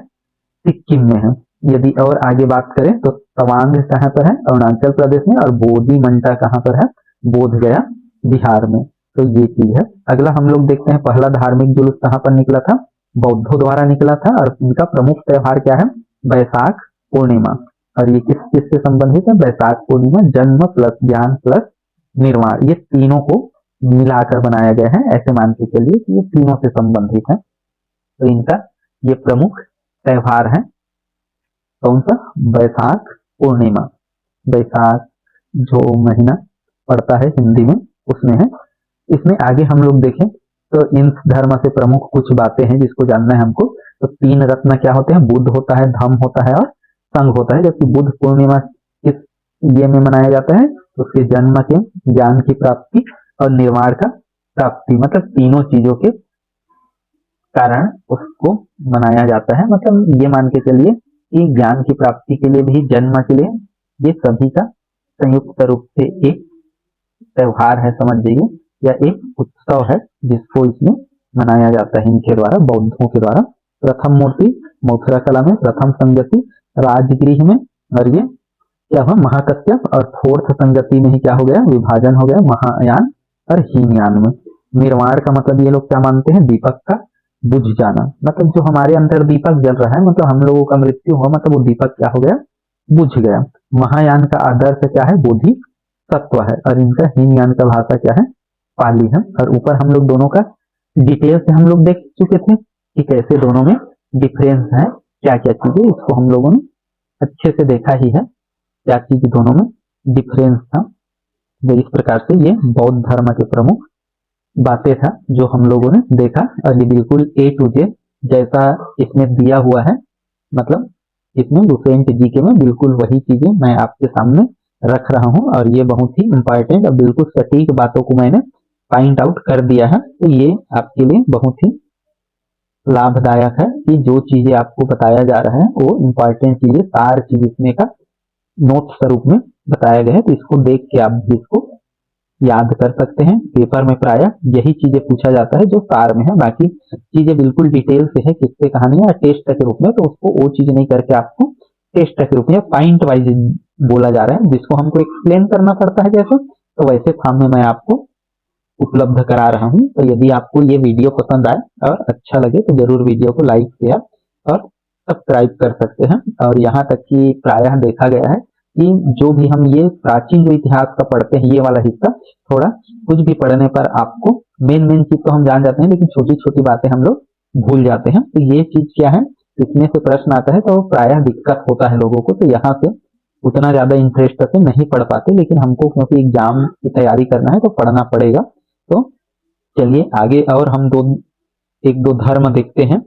सिक्किम में है। यदि और आगे बात करें तो तवांग कहाँ पर है, अरुणाचल प्रदेश में। और बोधी मंटा कहाँ पर है, बोधगया बिहार में। तो ये चीज है। अगला हम लोग देखते हैं पहला धार्मिक जुलूस कहाँ पर निकला था, बौद्धों द्वारा निकला था। और इनका प्रमुख त्योहार क्या है, बैसाख पूर्णिमा। और ये किस चीज से संबंधित है, बैसाख पूर्णिमा, जन्म प्लस ज्ञान प्लस निर्माण, ये तीनों को मिलाकर बनाया गया है। ऐसे मान के चलिए कि ये तीनों से संबंधित है। तो इनका ये प्रमुख त्योहार है, कौन सा, बैसाख पूर्णिमा। बैसाख जो महीना पड़ता है हिंदी में उसमें है। इसमें आगे हम लोग देखें तो इन धर्म से प्रमुख कुछ बातें हैं जिसको जानना है हमको। तो 3 रत्न क्या होते हैं, बुद्ध होता है, धम्म होता है और संघ होता है। जबकि बुद्ध पूर्णिमा किस ये में मनाया जाता है, तो उसके जन्म के, ज्ञान की प्राप्ति और निर्माण का प्राप्ति, मतलब तीनों चीजों के कारण उसको मनाया जाता है। मतलब ये मान के चलिए कि ज्ञान की प्राप्ति के लिए भी, जन्म के लिए, ये सभी का संयुक्त रूप से एक त्योहार है समझ जाइए, या एक उत्सव है जिसको इसमें मनाया जाता है इनके द्वारा, बौद्धों के द्वारा। प्रथम मूर्ति मथुरा कला में, प्रथम संगति राजगृह में, और ये क्या हुआ महाकश्यप, और फोर्थ संगति में ही क्या हो गया, विभाजन हो गया महायान और हीनयान में। निर्वाण का मतलब ये लोग क्या मानते हैं, दीपक का बुझ जाना। मतलब जो हमारे अंदर दीपक जल रहा है, मतलब हम लोगों का मृत्यु हुआ, मतलब वो दीपक क्या हो गया, बुझ गया। महायान का आदर्श क्या है, बोधि तत्व है, और इनका हीनयान का भाषा क्या है, पाली है। और ऊपर हम लोग दोनों का डिटेल से हम लोग देख चुके थे कि कैसे दोनों में डिफरेंस है, क्या क्या चीजें, इसको हम लोगों ने अच्छे से देखा ही है, क्या चीज दोनों में डिफरेंस था। तो इस प्रकार से ये बौद्ध धर्म के प्रमुख बातें था जो हम लोगों ने देखा, और ये बिल्कुल ए टू जेड जैसा इसमें दिया हुआ है, मतलब इसमें लुसेंट जीके में बिल्कुल वही चीजें मैं आपके सामने रख रहा हूं, और ये बहुत ही इंपॉर्टेंट और बिल्कुल सटीक बातों को मैंने फाइंड आउट कर दिया है। तो ये आपके लिए बहुत ही लाभदायक है कि जो चीजें आपको बताया जा रहा है वो इंपॉर्टेंट चीजें, सार चीज इसमें का नोट स्वरूप में बताया गया है। तो इसको देख के आप भी इसको याद कर सकते हैं। पेपर में प्राय यही चीजें पूछा जाता है जो सार में है, बाकी चीजें बिल्कुल डिटेल से है, किससे कहानी है टेस्ट के रूप में, तो उसको वो चीज नहीं करके आपको टेस्ट के रूप में पॉइंट वाइज बोला जा रहा है, जिसको हमको एक्सप्लेन करना पड़ता है जैसे, तो वैसे फॉर्म में मैं आपको उपलब्ध करा रहा हूं। तो यदि आपको ये वीडियो पसंद आए और अच्छा लगे तो जरूर वीडियो को लाइक, शेयर और सब्सक्राइब कर सकते हैं। और यहाँ तक कि प्रायः देखा गया है कि जो भी हम ये प्राचीन जो इतिहास का पढ़ते हैं, ये वाला हिस्सा थोड़ा कुछ भी पढ़ने पर आपको मेन मेन चीज तो हम जान जाते हैं, लेकिन छोटी छोटी बातें हम लोग भूल जाते हैं। तो ये चीज क्या है, इसमें से प्रश्न आता है तो प्रायः दिक्कत होता है लोगों को, तो यहाँ से उतना ज्यादा इंटरेस्ट से नहीं पढ़ पाते, लेकिन हमको क्योंकि एग्जाम की तैयारी करना है तो पढ़ना पड़ेगा। तो चलिए आगे और हम एक दो धर्म देखते हैं।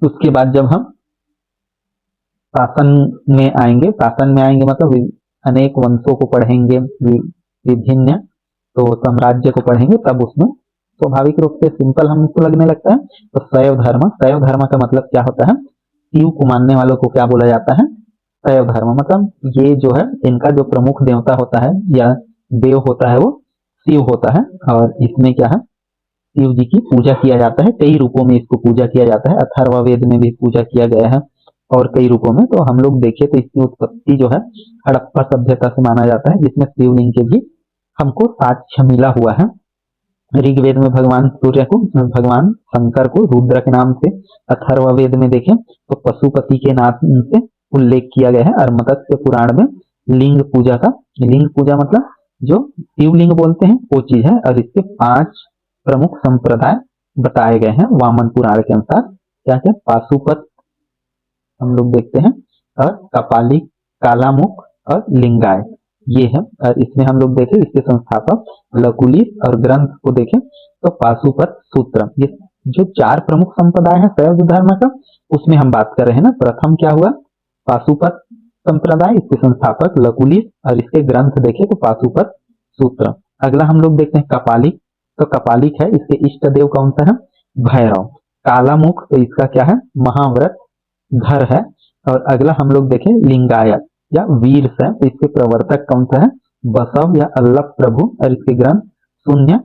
उसके बाद जब हम शासन में आएंगे, शासन में आएंगे मतलब अनेक वंशों को पढ़ेंगे, विभिन्न तो साम्राज्य को पढ़ेंगे, तब उसमें स्वाभाविक रूप से सिंपल हमको लगने लगता है। तो शैव धर्म, शैव धर्म का मतलब क्या होता है, शिव को मानने वालों को क्या बोला जाता है, शैव धर्म। मतलब ये जो है इनका जो प्रमुख देवता होता है या देव होता है वो शिव होता है, और इसमें क्या है शिव जी की पूजा किया जाता है, कई रूपों में इसको पूजा किया जाता है। अथर्ववेद में भी पूजा किया गया है और कई रूपों में। तो हम लोग देखें तो इसकी उत्पत्ति जो है हड़प्पा सभ्यता से माना जाता है, जिसमें शिवलिंग के भी हमको साक्ष्य मिला हुआ है। ऋग्वेद में भगवान सूर्य को, भगवान शंकर को रुद्र के नाम से, अथर्ववेद में देखें तो पशुपति के नाम से उल्लेख किया गया है, और मत्स्य पुराण में लिंग पूजा का, लिंग पूजा मतलब जो शिवलिंग बोलते हैं वो चीज है, और इसके 5 प्रमुख संप्रदाय बताए गए हैं वामन पुराण के अनुसार। क्या क्या, पाशुपत हम लोग देखते हैं, और कपालिक, कालामुख और लिंगाय, ये है। और इसमें हम लोग देखें इसके संस्थापक लकुलिस, और ग्रंथ को देखें तो पाशुपत सूत्र। ये जो 4 प्रमुख संप्रदाय है शैव धर्म का, उसमें हम बात कर रहे हैं ना। प्रथम क्या हुआ, पाशुपत संप्रदाय, इसके संस्थापक लकुलिस, और इसके ग्रंथ देखें तो पाशुपत सूत्र। अगला हम लोग देखते हैं कपालिक, तो कपालिक है, इसके इष्ट देव कौन सा है, भैरव। कालामुख तो इसका क्या है, महाव्रत घर है। और अगला हम लोग देखें लिंगायत या वीर है, तो इसके प्रवर्तक कौन सा है, बसव या अल्लभ प्रभु, और इसके ग्रंथ शून्य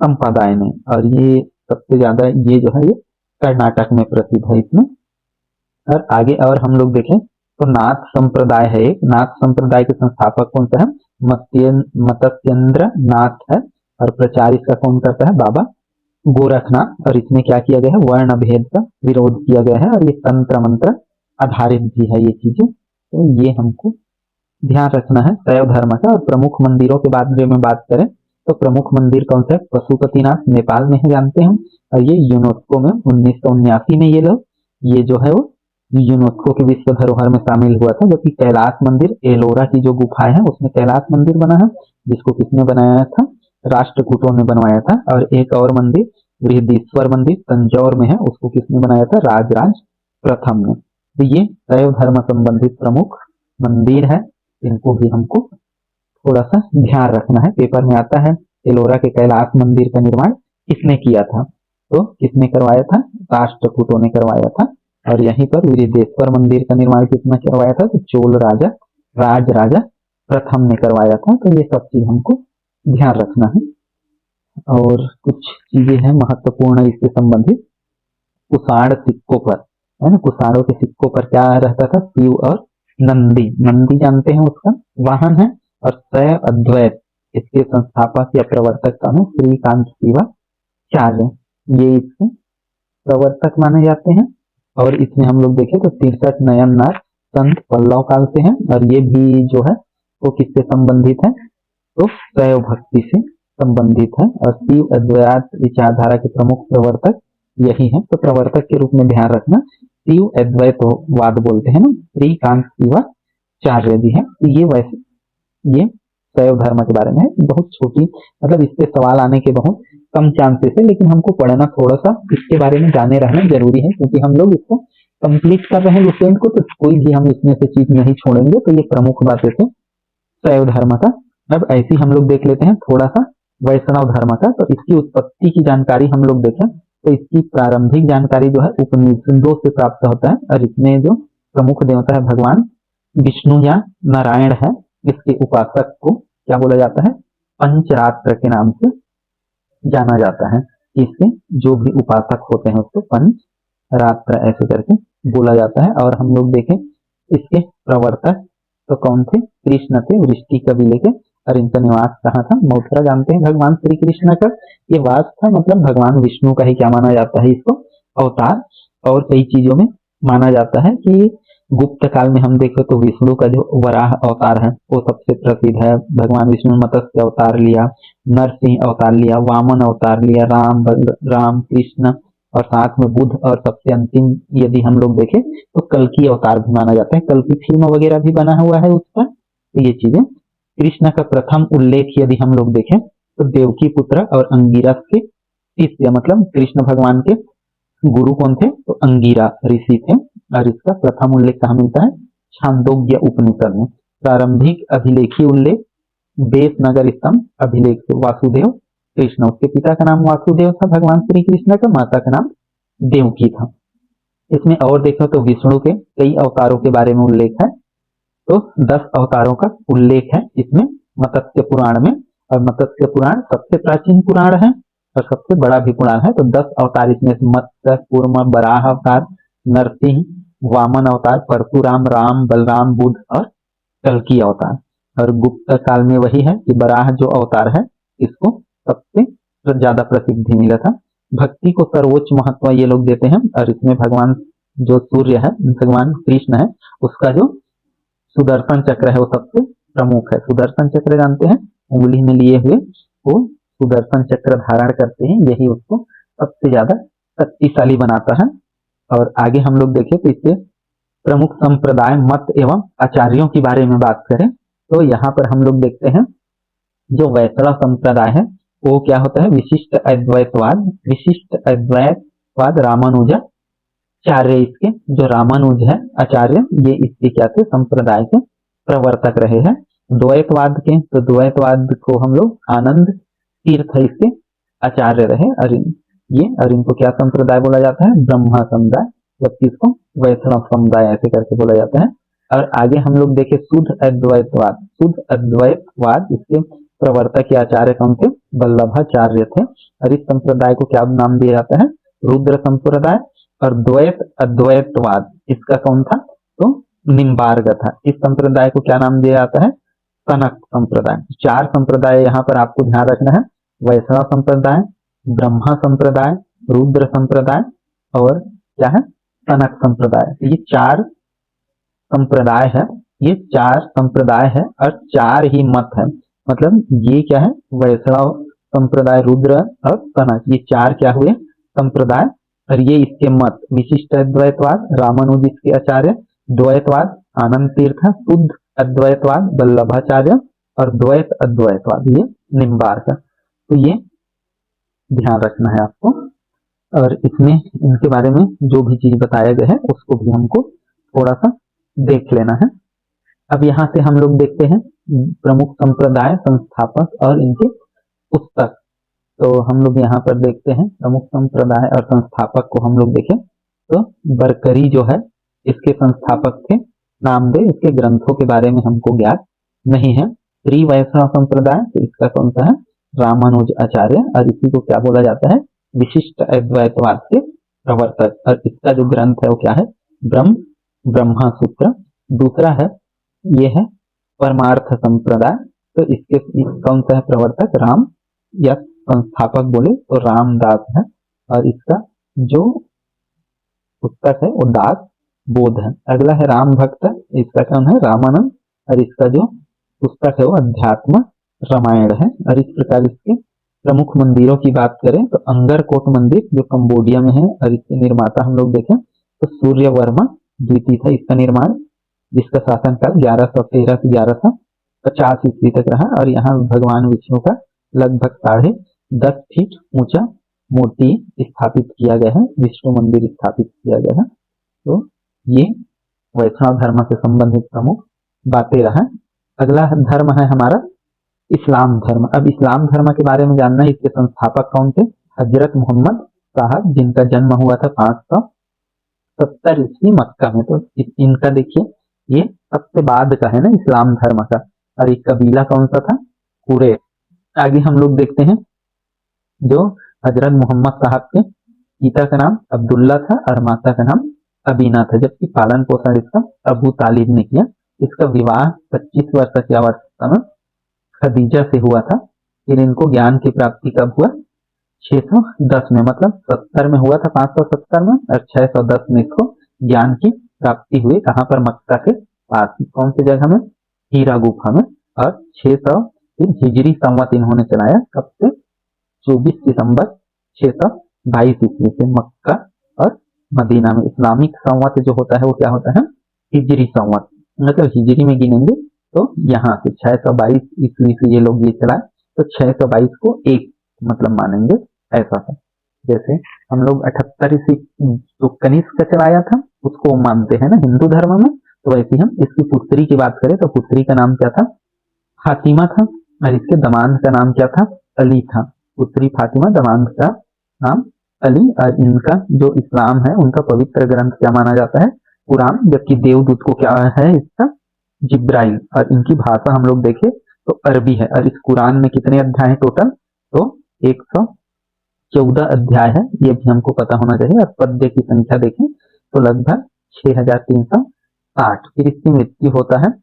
संप्रदाय ने, और ये सबसे ज्यादा ये जो है ये कर्नाटक में प्रसिद्ध है इसमें। और आगे और हम लोग देखें तो नाथ संप्रदाय है एक, नाथ संप्रदाय के संस्थापक कौन सा है, मत्स्येंद्र नाथ है, और प्रचार इसका कौन करता है, बाबा गोरखनाथ। और इसमें क्या किया गया है, वर्ण भेद का विरोध किया गया है, और ये तंत्र मंत्र आधारित भी है ये चीजें, तो ये हमको ध्यान रखना है शैव धर्म का। और प्रमुख मंदिरों के बारे में बात करें तो प्रमुख मंदिर कौन सा है, पशुपतिनाथ नेपाल में है जानते हैं, और ये यूनेस्को में 1979 में ये लोग ये जो है वो यूनेस्को के विश्व धरोहर में शामिल हुआ था। जबकि कैलाश मंदिर एलोरा की जो गुफाएं है उसमें कैलाश मंदिर बना है, जिसको किसने बनाया था, राष्ट्रकूटों ने बनवाया था। और एक और मंदिर बृहदीश्वर मंदिर तंजौर में है, उसको किसने बनाया था, राजराज प्रथम ने। तो ये शैव धर्म संबंधित प्रमुख मंदिर है, इनको भी हमको थोड़ा सा ध्यान रखना है। पेपर में आता है एलोरा के कैलाश मंदिर का निर्माण किसने किया था। तो किसने करवाया था? राष्ट्रकूटों ने करवाया था। और यहीं पर बृहदेश्वर मंदिर का निर्माण किसने करवाया था? तो चोल राजा राज राजा प्रथम ने करवाया था। तो ये सब चीज हमको ध्यान रखना है। और कुछ चीजें हैं महत्वपूर्ण इससे संबंधित। कुषाण सिक्कों पर, है ना, कुषाणों के सिक्कों पर क्या रहता था? शिव और नंदी। नंदी जानते हैं उसका वाहन है। और शैव अद्वैत इसके संस्थापक या प्रवर्तक का है श्रीकांत शिवाचार्य, ये इसके प्रवर्तक माने जाते हैं। और इसमें हम लोग देखें तो 63 नयन नाथ संत पल्लव काल से हैं। और ये भी जो है वो किससे संबंधित है? तो शैव भक्ति से संबंधित है। और शिव अद्वैत विचारधारा के प्रमुख प्रवर्तक यही है। तो प्रवर्तक के रूप में ध्यान रखना शिव अद्वैतवाद बोलते हैं ना, श्रीकांत शिवाचार्य जी है। तो ये वैसे ये शैव धर्म के बारे में है। बहुत छोटी, मतलब इससे सवाल आने के बहुत कम चांसेस है, लेकिन हमको पढ़ना थोड़ा सा इसके बारे में जाने रहना जरूरी है, क्योंकि हम लोग इसको कंप्लीट कर रहे हैं लुसेंट को, तो कोई भी हम इसमें से चीज नहीं छोड़ेंगे। तो ये प्रमुख बातें थे शैव धर्म का। अब ऐसी हम लोग देख लेते हैं थोड़ा सा वैष्णव धर्म का। तो इसकी उत्पत्ति की जानकारी हम लोग देखें तो इसकी प्रारंभिक जानकारी जो है उपनिषदों से प्राप्त होता है। और इसमें जो प्रमुख देवता है भगवान विष्णु या नारायण है, इसके उपासक को क्या बोला जाता है? पंचरात्र के नाम से जाना जाता है। इसके जो भी उपासक होते हैं उसको पंचरात्र ऐसे करके बोला जाता है। और हम लोग देखें इसके प्रवर्तक तो कौन थे? कृष्ण थे, वृष्टि कबीले के। और इनका निवास कहाँ था? मथुरा। जानते हैं भगवान श्री कृष्ण का ये वास था, मतलब भगवान विष्णु का ही क्या माना जाता है इसको? अवतार। और कई चीजों में माना जाता है कि गुप्त काल में हम देखें तो विष्णु का जो वराह अवतार है वो सबसे प्रसिद्ध है। भगवान विष्णु ने मत्स्य अवतार लिया, नरसिंह अवतार लिया, वामन अवतार लिया, राम कृष्ण और साथ में बुद्ध। और सबसे अंतिम यदि हम लोग देखें तो कल्कि अवतार भी माना जाता है। कल्कि फिल्म वगैरह भी बना हुआ है उसका। तो ये चीजें कृष्ण का प्रथम उल्लेख यदि हम लोग देखें तो देवकी पुत्र और अंगिरस के शिष्य, मतलब कृष्ण भगवान के गुरु कौन थे? तो अंगिरा ऋषि थे। और इसका प्रथम उल्लेख कहाँ मिलता है? छांदोग्य उपनिषद में। प्रारंभिक अभिलेखी उल्लेख बेस नगर स्तंभ अभिलेख से वासुदेव कृष्ण, उसके पिता का नाम वासुदेव था भगवान श्री कृष्ण का, माता का नाम देवकी था। इसमें और देखो तो विष्णु के कई अवतारों के बारे में उल्लेख है। तो 10 अवतारों का उल्लेख है इसमें मत्स्य पुराण में। और मत्स्य पुराण सबसे प्राचीन पुराण है और सबसे बड़ा भी पुराण है। तो 10 अवतार इसमें मत्स्य, कूर्म, बराह अवतार, नरसिंह, वामन अवतार, परशुराम, राम, बलराम, बुद्ध और कल्कि अवतार। और गुप्त काल में वही है कि बराह जो अवतार है इसको सबसे ज्यादा प्रसिद्धि मिला था। भक्ति को सर्वोच्च महत्व ये लोग देते हैं। और इसमें भगवान जो सूर्य है, भगवान कृष्ण है, उसका जो सुदर्शन चक्र है वो सबसे प्रमुख है। सुदर्शन चक्र जानते हैं, उंगली में लिए हुए वो सुदर्शन चक्र धारण करते हैं, यही उसको सबसे ज्यादा शक्तिशाली बनाता है। और आगे हम लोग देखें तो इससे प्रमुख संप्रदाय, मत एवं आचार्यों के बारे में बात करें तो यहाँ पर हम लोग देखते हैं जो वैष्णव संप्रदाय है वो क्या होता है? विशिष्ट अद्वैतवाद। विशिष्ट अद्वैतवाद रामानुजाचार्य, इसके जो रामानुज है आचार्य, ये इसके क्या थे? संप्रदाय के प्रवर्तक रहे हैं। द्वैतवाद के तो द्वैतवाद को हम लोग आनंद तीर्थ इसके आचार्य रहे। और इनको क्या संप्रदाय बोला जाता है? ब्रह्मा समुदाय, जबकि इसको वैष्णव समुदाय ऐसे करके बोला जाता है। और आगे हम लोग देखें शुद्ध अद्वैतवाद। शुद्ध अद्वैतवाद इसके प्रवर्तक या आचार्य कौन थे? वल्लभाचार्य थे। और इस संप्रदाय को क्या नाम दिया जाता है? रुद्र संप्रदाय। और द्वैत अद्वैतवाद इसका कौन था? तो निम्बार्क था। इस संप्रदाय को क्या नाम दिया जाता है? सनक संप्रदाय। 4 संप्रदाय यहाँ पर आपको ध्यान रखना है। वैष्णव संप्रदाय, ब्रह्मा संप्रदाय, रुद्र संप्रदाय और क्या है? सनक संप्रदाय। ये 4 संप्रदाय है। ये 4 संप्रदाय है और 4 ही मत है। मतलब ये क्या है? वैष्णव संप्रदाय, रुद्र और सनक, ये 4 क्या हुए? संप्रदाय। और ये इसके मत विशिष्ट अद्वैतवाद रामानुज इसके आचार्य, द्वैतवाद आनंद तीर्थ, शुद्ध अद्वैतवाद वल्लभाचार्य और द्वैत अद्वैतवाद ये निम्बार्क। तो ये ध्यान रखना है आपको। और इसमें इनके बारे में जो भी चीज बताया गया है उसको भी हमको थोड़ा सा देख लेना है। अब यहाँ से हम लोग देखते हैं प्रमुख संप्रदाय, संस्थापक और इनके पुस्तक। तो हम लोग यहाँ पर देखते हैं प्रमुख संप्रदाय और संस्थापक को हम लोग देखें तो बरकरी जो है इसके संस्थापक थे नामदेव। इसके ग्रंथों के बारे में हमको ज्ञात नहीं है। श्री वैष्णव संप्रदाय तो इसका कौन सा है, रामानुज आचार्य, और इसी को क्या बोला जाता है, विशिष्ट अद्वैतवाद के प्रवर्तक। और इसका जो ग्रंथ है वो क्या है, ब्रह्मा सूत्र। दूसरा है ये है परमार्थ संप्रदाय, तो इसके कौन सा है प्रवर्तक, राम, या संस्थापक बोले तो रामदास है। और इसका जो पुस्तक है वो दास बोध है। अगला है राम भक्त, इसका कौन है, रामानंद, और इसका जो पुस्तक है वो अध्यात्म रामायण है। और इस प्रकार इसके प्रमुख मंदिरों की बात करें तो अंगरकोट मंदिर जो कंबोडिया में है, और इसके निर्माता हम लोग देखें तो सूर्य वर्मा द्वितीय था इसका निर्माण, जिसका शासनकाल 1113 से 1150 ईस्वी तक रहा। और यहाँ भगवान विष्णु का लगभग 10.5 फीट ऊंचा मूर्ति स्थापित किया गया है, विष्णु मंदिर स्थापित किया गया है। तो ये वैष्णव धर्म से संबंधित प्रमुख बातें रहा। अगला धर्म है हमारा इस्लाम धर्म। अब इस्लाम धर्म के बारे में जानना है, इसके संस्थापक कौन थे, हजरत मोहम्मद साहब, जिनका जन्म हुआ था 570 ईस्वी मक्का में। तो इनका देखिए ये सबसे बाद का है ना इस्लाम धर्म का। और एक कबीला कौन सा था, कुरैश। आगे हम लोग देखते हैं जो हजरत मोहम्मद साहब के पिता का नाम अब्दुल्ला था और माता का नाम अबीना था, जबकि पालन पोषण इसका अबू तालिब ने किया। इसका विवाह 25 वर्ष की अवस्था में खदीजा से हुआ था। फिर इनको ज्ञान की प्राप्ति कब हुआ, 610 में, मतलब 70 में हुआ था, 570 में, और 610 में इसको ज्ञान की प्राप्ति हुई। कहाँ पर, मक्का के पास, कौन सी जगह में, हीरा गुफा में। और 600 हिजरी संवत इन्होंने चलाया, कब से, 24 दिसंबर 622 ईस्वी से मक्का और मदीना में। इस्लामिक संवत जो होता है वो क्या होता है, हिजरी संवत, मतलब हिजरी में गिनेंगे तो यहाँ से 622 ईस्वी से ये लोग ये चलाए, तो 622 को एक मतलब मानेंगे, ऐसा था। जैसे हम लोग 78 ईस्वी जो कनिष्क का चलाया था उसको मानते हैं ना हिंदू धर्म में, तो वैसे हम इसकी पुत्री की बात करें तो पुत्री का नाम क्या था, फातिमा था, और इसके दामाद का नाम क्या था, अली था। पुत्री फातिमा, दामाद का नाम अली। और इनका जो इस्लाम है उनका पवित्र ग्रंथ क्या माना जाता है, कुरान, जबकि देवदूत को क्या है इसका, जिब्राइल। और इनकी भाषा हम लोग देखें तो अरबी है। और इस कुरान में कितने अध्याय हैं टोटल, तो 114 अध्याय है, ये भी हमको पता होना चाहिए। और पद्य की संख्या देखें तो लगभग 6360। फिर इसकी मृत्यु होता है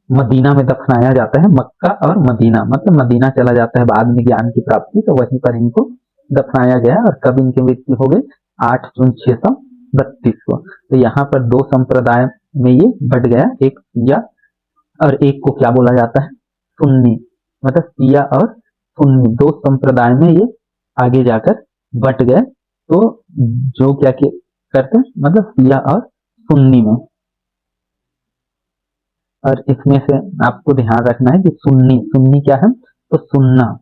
मदीना में, दफनाया जाता है। मक्का और मदीना, मतलब मदीना चला जाता है बाद में ज्ञान की प्राप्ति, तो वहीं पर इनको दफनाया गया। और कब इनकी मृत्यु हो गई, 8 जून 632 को। तो यहाँ पर दो संप्रदाय में ये बढ़ गया, एक शिया और एक को क्या बोला जाता है, सुन्नी, मतलब शिया और सुन्नी दो संप्रदाय में ये आगे जाकर बट गए। तो जो क्या करते हैं, मतलब शिया और सुन्नी में। और इसमें से आपको ध्यान रखना है कि सुन्नी क्या है, तो सुन्ना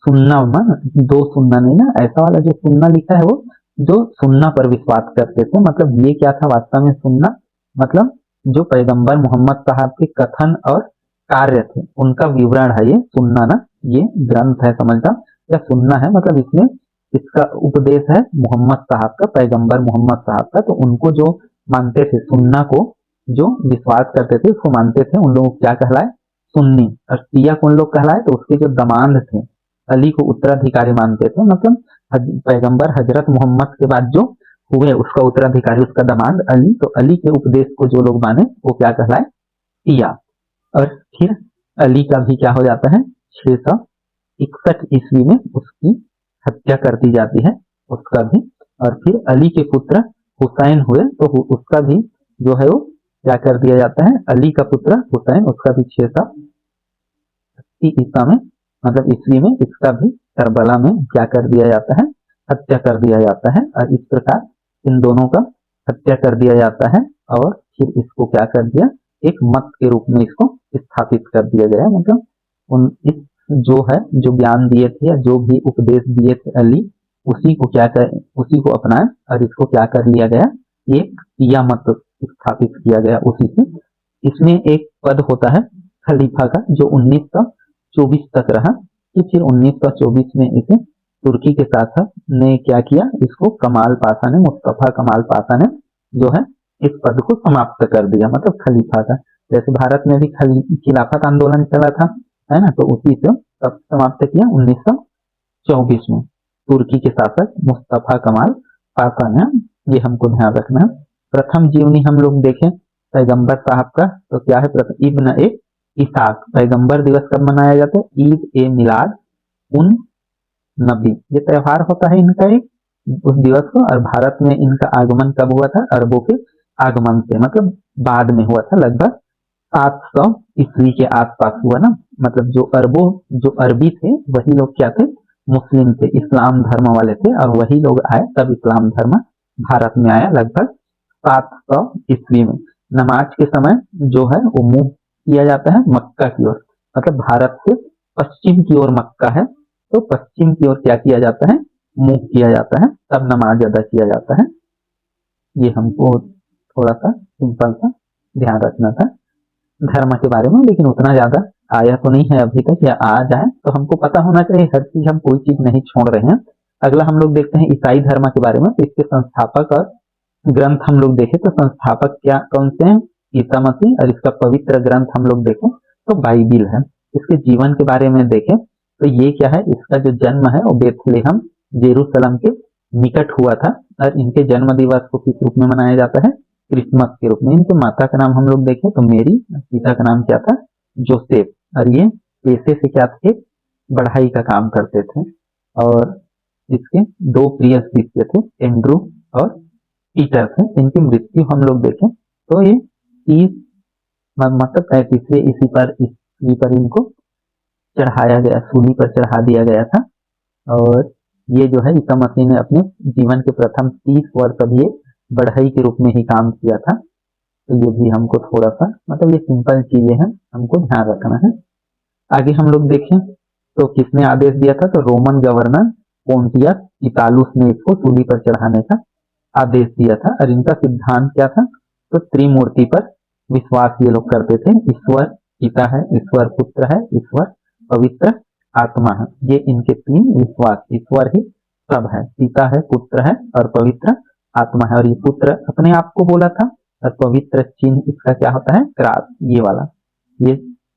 दो सुन्ना नहीं ना, ऐसा वाला जो सुन्ना लिखा है वो जो सुन्ना पर विश्वास करते थे। मतलब ये क्या था वास्तव में, सुन्ना मतलब जो पैगंबर मोहम्मद साहब के कथन और कार्य थे उनका विवरण है ये सुन्ना ना, ये ग्रंथ है समझना, या सुन्ना है मतलब इसमें इसका उपदेश है मोहम्मद साहब का, पैगंबर मोहम्मद साहब का। तो उनको जो मानते थे, सुन्ना को जो विश्वास करते थे उसको मानते थे, उन लोगों को क्या कहलाए, सुन्नी। और शिया को उन लोग कहलाए तो उसके जो दामाद थे अली को उत्तराधिकारी मानते थे, मतलब पैगंबर हजरत मोहम्मद के बाद जो हुए उसका उत्तराधिकारी उसका दामाद अली। तो अली के उपदेश को जो लोग माने वो क्या कहलाए, शिया। और फिर अली का भी क्या हो जाता है, 661 ईस्वी में उसकी हत्या कर दी जाती है, उसका भी। और फिर अली के पुत्र हुसैन हुए तो उसका भी जो है वो क्या कर दिया जाता है, अली का पुत्र हुसैन, उसका भी 680 ईसा में, मतलब ईस्वी में, इसका भी करबला में क्या कर दिया जाता है, हत्या कर दिया जाता है। और इस प्रकार इन दोनों का हत्या कर दिया जाता है। और फिर इसको क्या कर दिया, एक मत के रूप में इसको स्थापित कर दिया गया। मतलब उन इस जो है जो ज्ञान दिए थे या जो भी उपदेश दिए थे अली, उसी को अपनाए और इसको क्या कर लिया गया, एक शिया मत स्थापित किया गया उसी से। इसमें एक पद होता है खलीफा का जो 1924 तक रहा, कि फिर 1924 में इसे तुर्की के शासक ने क्या किया, इसको कमाल पाशा ने, मुस्तफा कमाल पाशा ने जो है इस पद को समाप्त कर दिया, मतलब खलीफा का। जैसे भारत में भी खिलाफत आंदोलन चला था, है ना, तो उसी से तब समाप्त किया 1924 में तुर्की के शासक मुस्तफा कमाल पाशा ने। ये हमको ध्यान रखना है। प्रथम जीवनी हम लोग देखें पैगंबर साहब का, तो क्या है, प्रथम इब्न ए इसाक। पैगंबर दिवस कब मनाया जाता है, ईद ए मिलाद उन नबी, ये त्योहार होता है इनका एक, उस दिवस को। और भारत में इनका आगमन कब हुआ था, अरबों के आगमन से, मतलब बाद में हुआ था, लगभग 700 ईस्वी के आसपास हुआ ना। मतलब जो अरबी थे वही लोग क्या थे, मुस्लिम थे, इस्लाम धर्म वाले थे, और वही लोग आए, तब इस्लाम धर्म भारत में आया लगभग 700 ईस्वी में। नमाज के समय जो है वो मुंह किया जाता है मक्का की ओर, मतलब भारत से पश्चिम की ओर मक्का है, तो पश्चिम की ओर क्या किया जाता है, मुंह किया जाता है, तब नमाज अदा किया जाता है। ये हमको थोड़ा सा सिंपल सा ध्यान रखना था धर्म के बारे में, लेकिन उतना ज्यादा आया तो नहीं है अभी तक, या आ जाए तो हमको पता होना चाहिए हर चीज, हम कोई चीज नहीं छोड़ रहे हैं। अगला हम लोग देखते हैं ईसाई धर्म के बारे में। तो इसके संस्थापक और ग्रंथ हम लोग देखें तो संस्थापक क्या कौन से हैं, ईसा मसीह, और इसका पवित्र ग्रंथ हम लोग देखें तो बाइबिल है। इसके जीवन के बारे में देखें तो ये क्या है, इसका जो जन्म है वो बेथलेहम जेरूशलम के निकट हुआ था, और इनके जन्म दिवस को किस रूप में मनाया जाता है, क्रिसमस के रूप में। इनके माता का नाम हम लोग देखें तो मेरी, पिता का नाम क्या था, जोसेफ, और ये पेशे से क्या थे, बढ़ाई का काम करते थे। और इसके दो प्रिय शिष्य थे, एंड्रू और पीटर थे। इनकी मृत्यु हम लोग देखें तो ये 30 मतलब 35वें ईस्वी पर इनको चढ़ाया गया, सूली पर चढ़ा दिया गया था। और ये जो है ईसा मसीह ने अपने जीवन के प्रथम 30 वर्ष अभी बढ़ई के रूप में ही काम किया था। तो ये भी हमको थोड़ा सा, मतलब ये सिंपल चीजें हैं, हमको ध्यान रखना है। आगे हम लोग देखें तो किसने आदेश दिया था, तो रोमन गवर्नर पोंटियस पिलातुस ने इसको सूली पर चढ़ाने का आदेश दिया था। और इनका सिद्धांत क्या था, तो त्रिमूर्ति पर विश्वास ये लोग करते थे, ईश्वर पिता है, ईश्वर पुत्र है, ईश्वर पवित्र आत्मा है। ये इनके 3 विश्वास, ईश्वर ही सब है, पिता है, पुत्र है और पवित्र आत्मा है। और ये पुत्र अपने आप को बोला था, और पवित्र चिन्ह इसका क्या होता है, क्रास, ये वाला। ये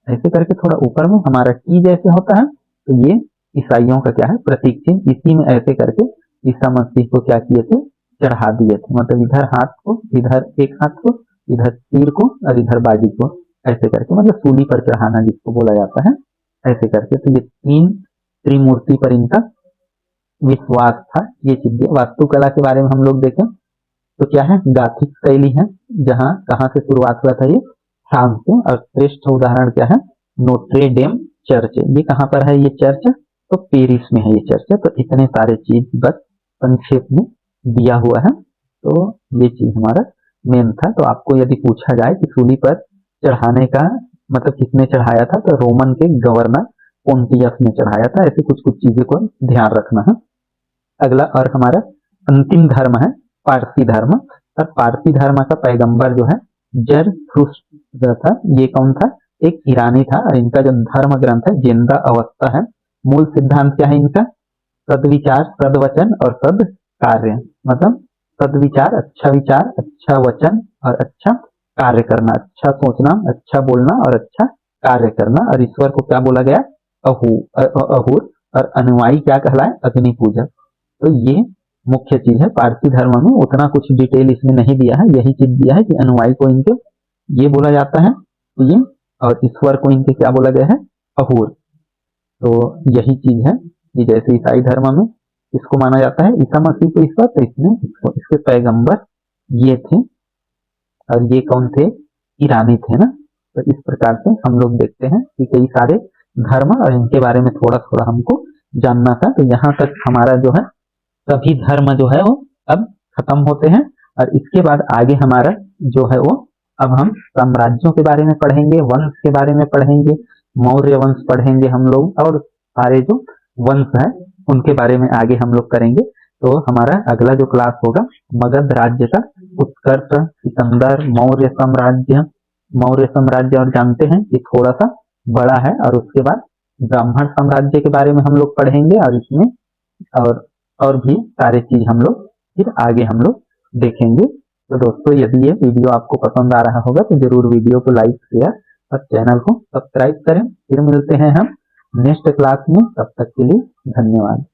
ऐसे करके थोड़ा ऊपर में हमारा टी जैसे होता है, तो ये ईसाइयों का क्या है, प्रतीक चिन्ह। इसी में ऐसे करके ईसा मसीह को क्या किए थे, चढ़ा दिए थे। मतलब इधर हाथ को, इधर एक हाथ को, इधर तीर को और इधर बाजी को, ऐसे करके, मतलब सूली पर चढ़ाना जिसको बोला जाता है, ऐसे करके। तो ये 3 त्रिमूर्ति पर इनका विश्वास था। ये चीजें वास्तुकला के बारे में हम लोग देखें तो क्या है, गाथिक शैली है, जहां कहां से शुरुआत हुआ था, ये फ्रांस से। और श्रेष्ठ उदाहरण क्या है, नोट्रे डेम चर्च। ये कहां पर है, ये चर्च तो पेरिस में है ये चर्च। तो इतने सारे चीज बस संक्षेप में दिया हुआ है। तो ये चीज हमारा मेन था। तो आपको यदि पूछा जाए कि सूली पर चढ़ाने का मतलब किसने चढ़ाया था, तो रोमन के गवर्नर पोंटियस ने चढ़ाया था। ऐसे कुछ कुछ चीजों को ध्यान रखना है। अगला और हमारा अंतिम धर्म है पारसी धर्म। और पारसी धर्म का पैगंबर जो है जरथुस्त्र था। ये कौन था, एक ईरानी था। और इनका जो धर्म ग्रंथ है जिंदा अवस्था है। मूल सिद्धांत क्या है इनका, सदविचार, सदवचन और सद कार्य। मतलब सदविचार, अच्छा वचन और अच्छा कार्य करना, अच्छा सोचना, अच्छा बोलना और अच्छा कार्य करना। और ईश्वर को क्या बोला गया, अहूर। और अनुयायी क्या कहलाए, अग्नि पूजक। तो ये मुख्य चीज है पारसी धर्म में। उतना कुछ डिटेल इसमें नहीं दिया है, यही चीज दिया है कि अनुयायी को इनके ये बोला जाता है ये, और ईश्वर को इनके क्या बोला गया है, अहूर। तो यही चीज है कि जैसे ईसाई धर्म में इसको माना जाता है ईसा मसीह को ईश्वर, तो इसमें इसके पैगंबर ये थे। और ये कौन थे, ईरानी थे ना। तो इस प्रकार से हम लोग देखते हैं कि कई सारे धर्म और इनके बारे में थोड़ा थोड़ा हमको जानना था। तो यहाँ तक हमारा जो है सभी धर्म जो है वो अब खत्म होते हैं। और इसके बाद आगे हमारा जो है वो, अब हम साम्राज्यों के बारे में पढ़ेंगे, वंश के बारे में पढ़ेंगे, मौर्य वंश पढ़ेंगे हम लोग, और सारे जो वंश है उनके बारे में आगे हम लोग करेंगे। तो हमारा अगला जो क्लास होगा मगध राज्य का उत्कर्ष, सिकंदर, मौर्य साम्राज्य। और जानते हैं कि थोड़ा सा बड़ा है। और उसके बाद ब्राह्मण साम्राज्य के बारे में हम लोग पढ़ेंगे। और इसमें और भी सारे चीज हम लोग फिर आगे हम लोग देखेंगे। तो दोस्तों यदि ये वीडियो आपको पसंद आ रहा होगा तो जरूर वीडियो को लाइक शेयर और चैनल को सब्सक्राइब करें। फिर मिलते हैं हम नेक्स्ट क्लास में, तब तक के लिए धन्यवाद।